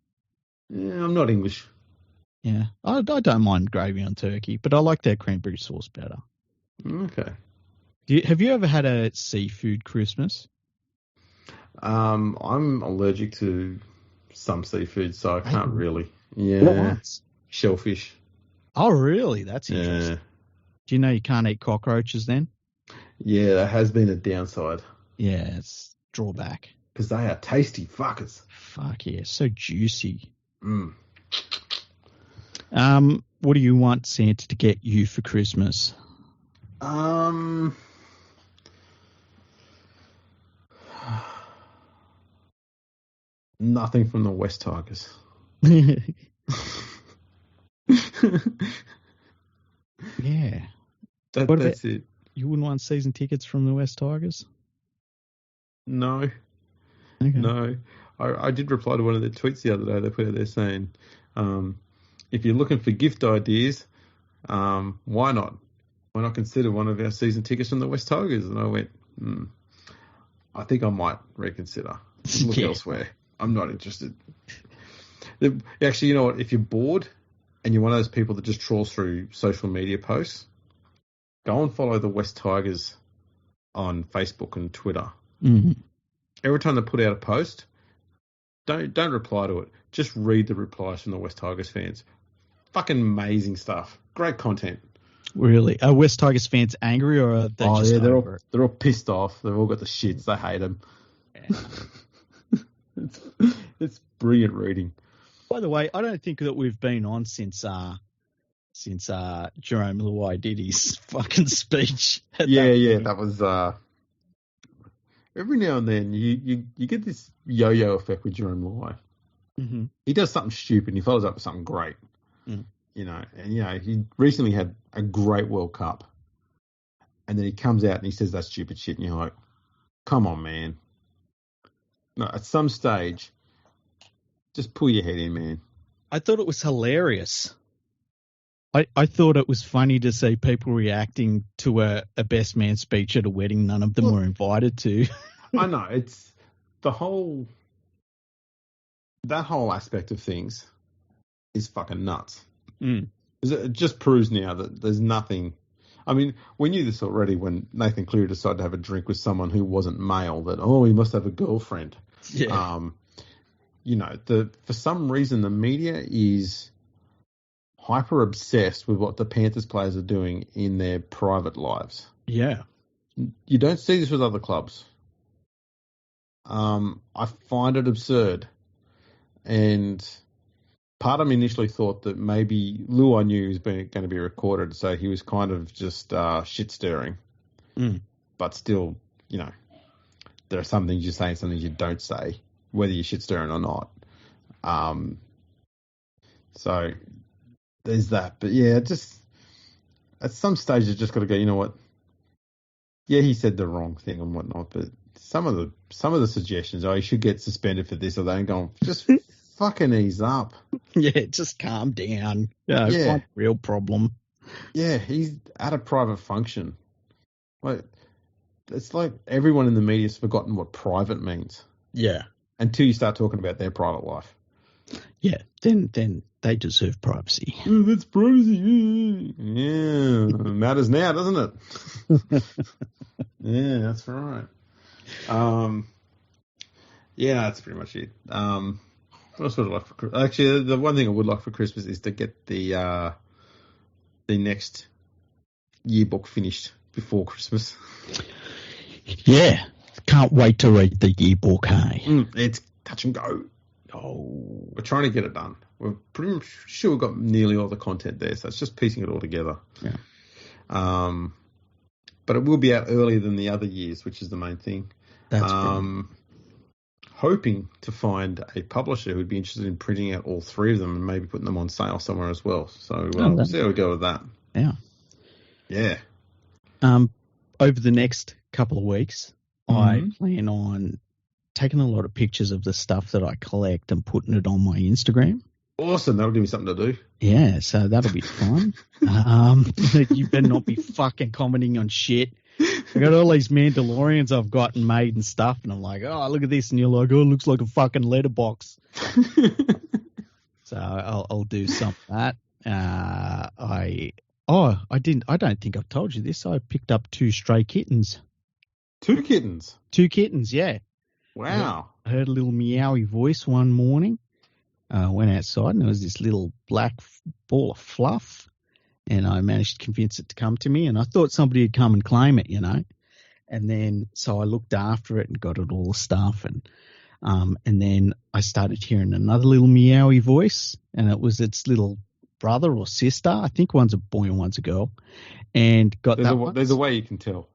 Yeah, I'm not English. Yeah, I don't mind gravy on turkey, but I like that cranberry sauce better. Okay. Have you ever had a seafood Christmas? I'm allergic to some seafood, so I can't really. Yeah. What? Shellfish. Oh, really? That's interesting. Yeah. Do you know you can't eat cockroaches then? Yeah, that has been a downside. Yeah, it's drawback. Because they are tasty fuckers. Fuck yeah, so juicy. Mm. What do you want Santa to get you for Christmas? Nothing from the West Tigers. Yeah. That's it. You wouldn't want season tickets from the West Tigers? No. Okay. No. I did reply to one of their tweets the other day. They put out there saying, if you're looking for gift ideas, why not? Why not consider one of our season tickets from the West Tigers? And I went, I think I might reconsider. Look elsewhere. I'm not interested. Actually, you know what? If you're bored and you're one of those people that just trawls through social media posts, go and follow the West Tigers on Facebook and Twitter. Mm-hmm. Every time they put out a post, don't reply to it. Just read the replies from the West Tigers fans. Fucking amazing stuff. Great content. Really? Are West Tigers fans angry or are they just over it? They're all pissed off. They've all got the shits. They hate them. Yeah. It's brilliant reading. By the way, I don't think that we've been on since Jerome Luai did his fucking speech. That was every now and then you get this yo-yo effect with Jerome Luai. Mm-hmm. He does something stupid and he follows up with something great. Mm. You know, and he recently had a great World Cup, and then he comes out and he says that stupid shit, and you're like, come on, man. No, at some stage, just pull your head in, man. I thought it was hilarious. I thought it was funny to see people reacting to a best man speech at a wedding none of them were invited to. I know, it's that whole aspect of things is fucking nuts. Mm. It just proves now that there's nothing. I mean, we knew this already when Nathan Cleary decided to have a drink with someone who wasn't male. That he must have a girlfriend. Yeah. You know, for some reason the media is hyper obsessed with what the Panthers players are doing in their private lives. Yeah. You don't see this with other clubs. I find it absurd, and part of me initially thought that maybe Luai knew he was going to be recorded, so he was kind of just shit stirring. Mm. But still, you know, there are some things you say and some things you don't say, whether you're shit stirring or not. So there's that. But yeah, just at some stage you just got to go, you know what? Yeah, he said the wrong thing and whatnot, but some of the suggestions, he should get suspended for this or that, and going, just fucking ease up. Yeah, just calm down. Yeah, it's not a real problem. Yeah, he's at a private function. Like, it's like everyone in the media's forgotten what private means. Yeah. Until you start talking about their private life. Yeah, then they deserve privacy. Oh, that's privacy. Yeah, matters now, doesn't it? Yeah, that's right. Yeah, that's pretty much it. What else would I like for Christmas? Actually, the one thing I would like for Christmas is to get the next yearbook finished before Christmas. Yeah, can't wait to read the yearbook, hey? It's touch and go. Oh. We're trying to get it done. We're pretty sure we've got nearly all the content there, so it's just piecing it all together. Yeah. But it will be out earlier than the other years, which is the main thing. That's hoping to find a publisher who'd be interested in printing out all three of them and maybe putting them on sale somewhere as well. So we'll see how we go with that. Yeah. Yeah. over the next couple of weeks, I plan on taking a lot of pictures of the stuff that I collect and putting it on my Instagram. Awesome. That'll give me something to do. Yeah, so that'll be fun. You better not be fucking commenting on shit. I got all these Mandalorians I've gotten made and stuff, and I'm like, oh, look at this, and you're like, oh, it looks like a fucking letterbox. So I'll do some of that. I don't think I've told you this. I picked up 2 stray kittens. 2 kittens? 2 kittens, yeah. Wow. I heard a little meowy voice one morning. Went outside and there was this little black ball of fluff, and I managed to convince it to come to me, and I thought somebody had come and claim it, and then so I looked after it and got it all the stuff, and then I started hearing another little meowy voice, and it was its little brother or sister. I think one's a boy and one's a girl, and got that. There's a way you can tell.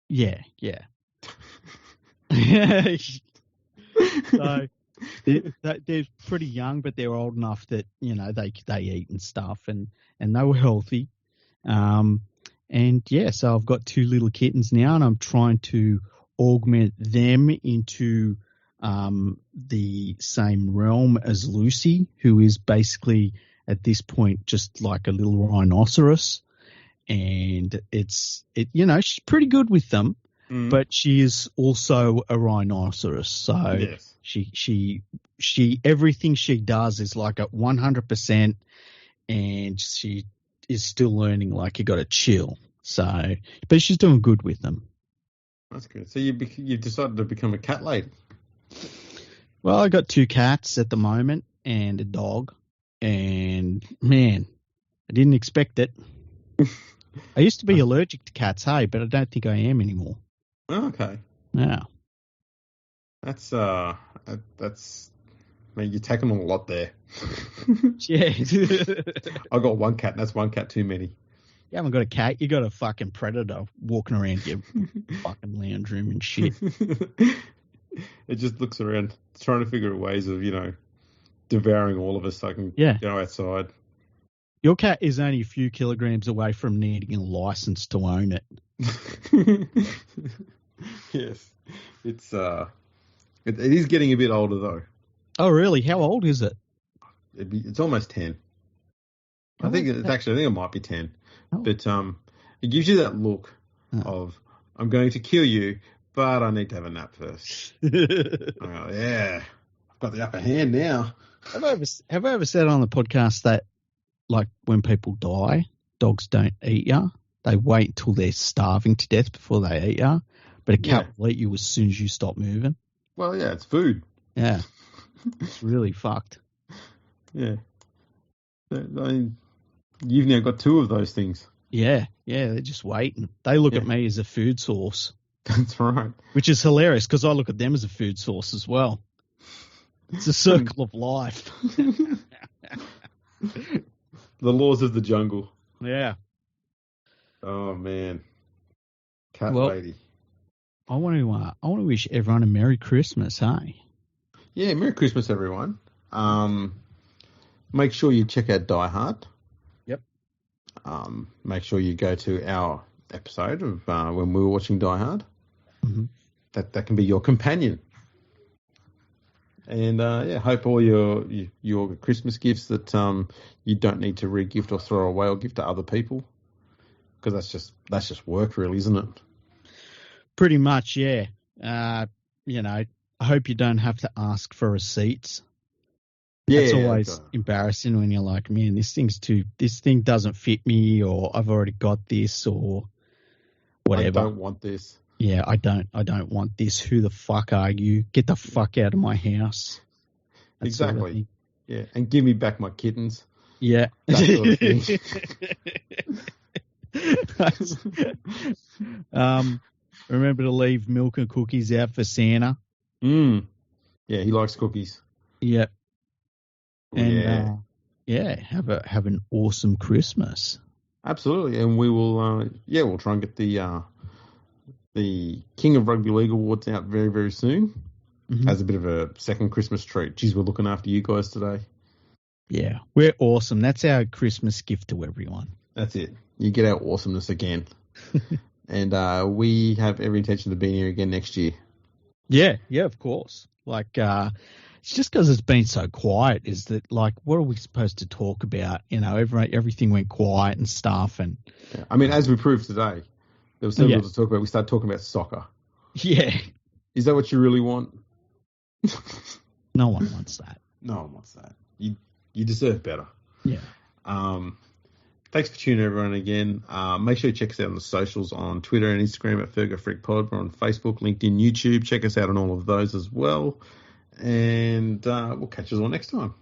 Yeah. So they're pretty young, but they're old enough that they eat and stuff, and they were healthy. So I've got 2 little kittens now, and I'm trying to augment them into the same realm as Lucy, who is basically at this point just like a little rhinoceros, and she's pretty good with them. But she is also a rhinoceros, so yes. She everything she does is like at 100%, and she is still learning. Like, you got to chill. So, but she's doing good with them. That's good. So you decided to become a cat lady. Well, I got 2 cats at the moment and a dog, and man, I didn't expect it. I used to be allergic to cats, but I don't think I am anymore. Oh, okay. Yeah. That's I mean, you're taking on a lot there. Yeah. I got 1 cat, and that's 1 cat too many. You haven't got a cat, you got a fucking predator walking around your fucking lounge room and shit. It just looks around trying to figure out ways of, devouring all of us so I can go outside. Your cat is only a few kilograms away from needing a license to own it. Yes. It's it is getting a bit older though. Oh really? How old is it? It's almost 10. I think it might be 10. Oh. But it gives you that look of, I'm going to kill you, but I need to have a nap first. Yeah, I've got the upper hand now. Have I ever said on the podcast that, like, when people die, dogs don't eat you? They wait until they're starving to death before they eat you. But a cat will eat you as soon as you stop moving. Well, yeah, it's food. Yeah. It's really fucked. Yeah. You've now got 2 of those things. Yeah, they're just waiting. They look at me as a food source. That's right. Which is hilarious because I look at them as a food source as well. It's a circle of life. The laws of the jungle. Yeah. Oh man, cat lady. I want to wish everyone a Merry Christmas, hey? Yeah, Merry Christmas, everyone. Make sure you check out Die Hard. Yep. Make sure you go to our episode of when we were watching Die Hard. Mm-hmm. That can be your companion. And hope all your Christmas gifts that you don't need to re-gift or throw away or give to other people, because that's just work, really, isn't it? Pretty much, yeah. I hope you don't have to ask for receipts. Yeah, it's always embarrassing when you're like, man, this thing doesn't fit me, or I've already got this, or whatever. I don't want this. Yeah, I don't want this. Who the fuck are you? Get the fuck out of my house. That exactly. Sort of thing. Yeah, and give me back my kittens. Yeah. That sort of thing. Remember to leave milk and cookies out for Santa. Yeah, he likes cookies. Yeah. And have an awesome Christmas. Absolutely, and we will. We'll try and get the King of Rugby League awards out very, very soon, as a bit of a second Christmas treat. Geez, we're looking after you guys today. Yeah, we're awesome. That's our Christmas gift to everyone. That's it. You get our awesomeness again. And we have every intention of being here again next year. Yeah, of course. Like, it's just because it's been so quiet. Is that like, what are we supposed to talk about? You know, everything went quiet and stuff. And yeah. I mean, as we proved today, there was so little to talk about. We started talking about soccer. Yeah. Is that what you really want? No one wants that. No one wants that. You deserve better. Yeah. Thanks for tuning in, everyone, again. Make sure you check us out on the socials on Twitter and Instagram at Fergo and Freak Pod. We're on Facebook, LinkedIn, YouTube. Check us out on all of those as well. And we'll catch you all next time.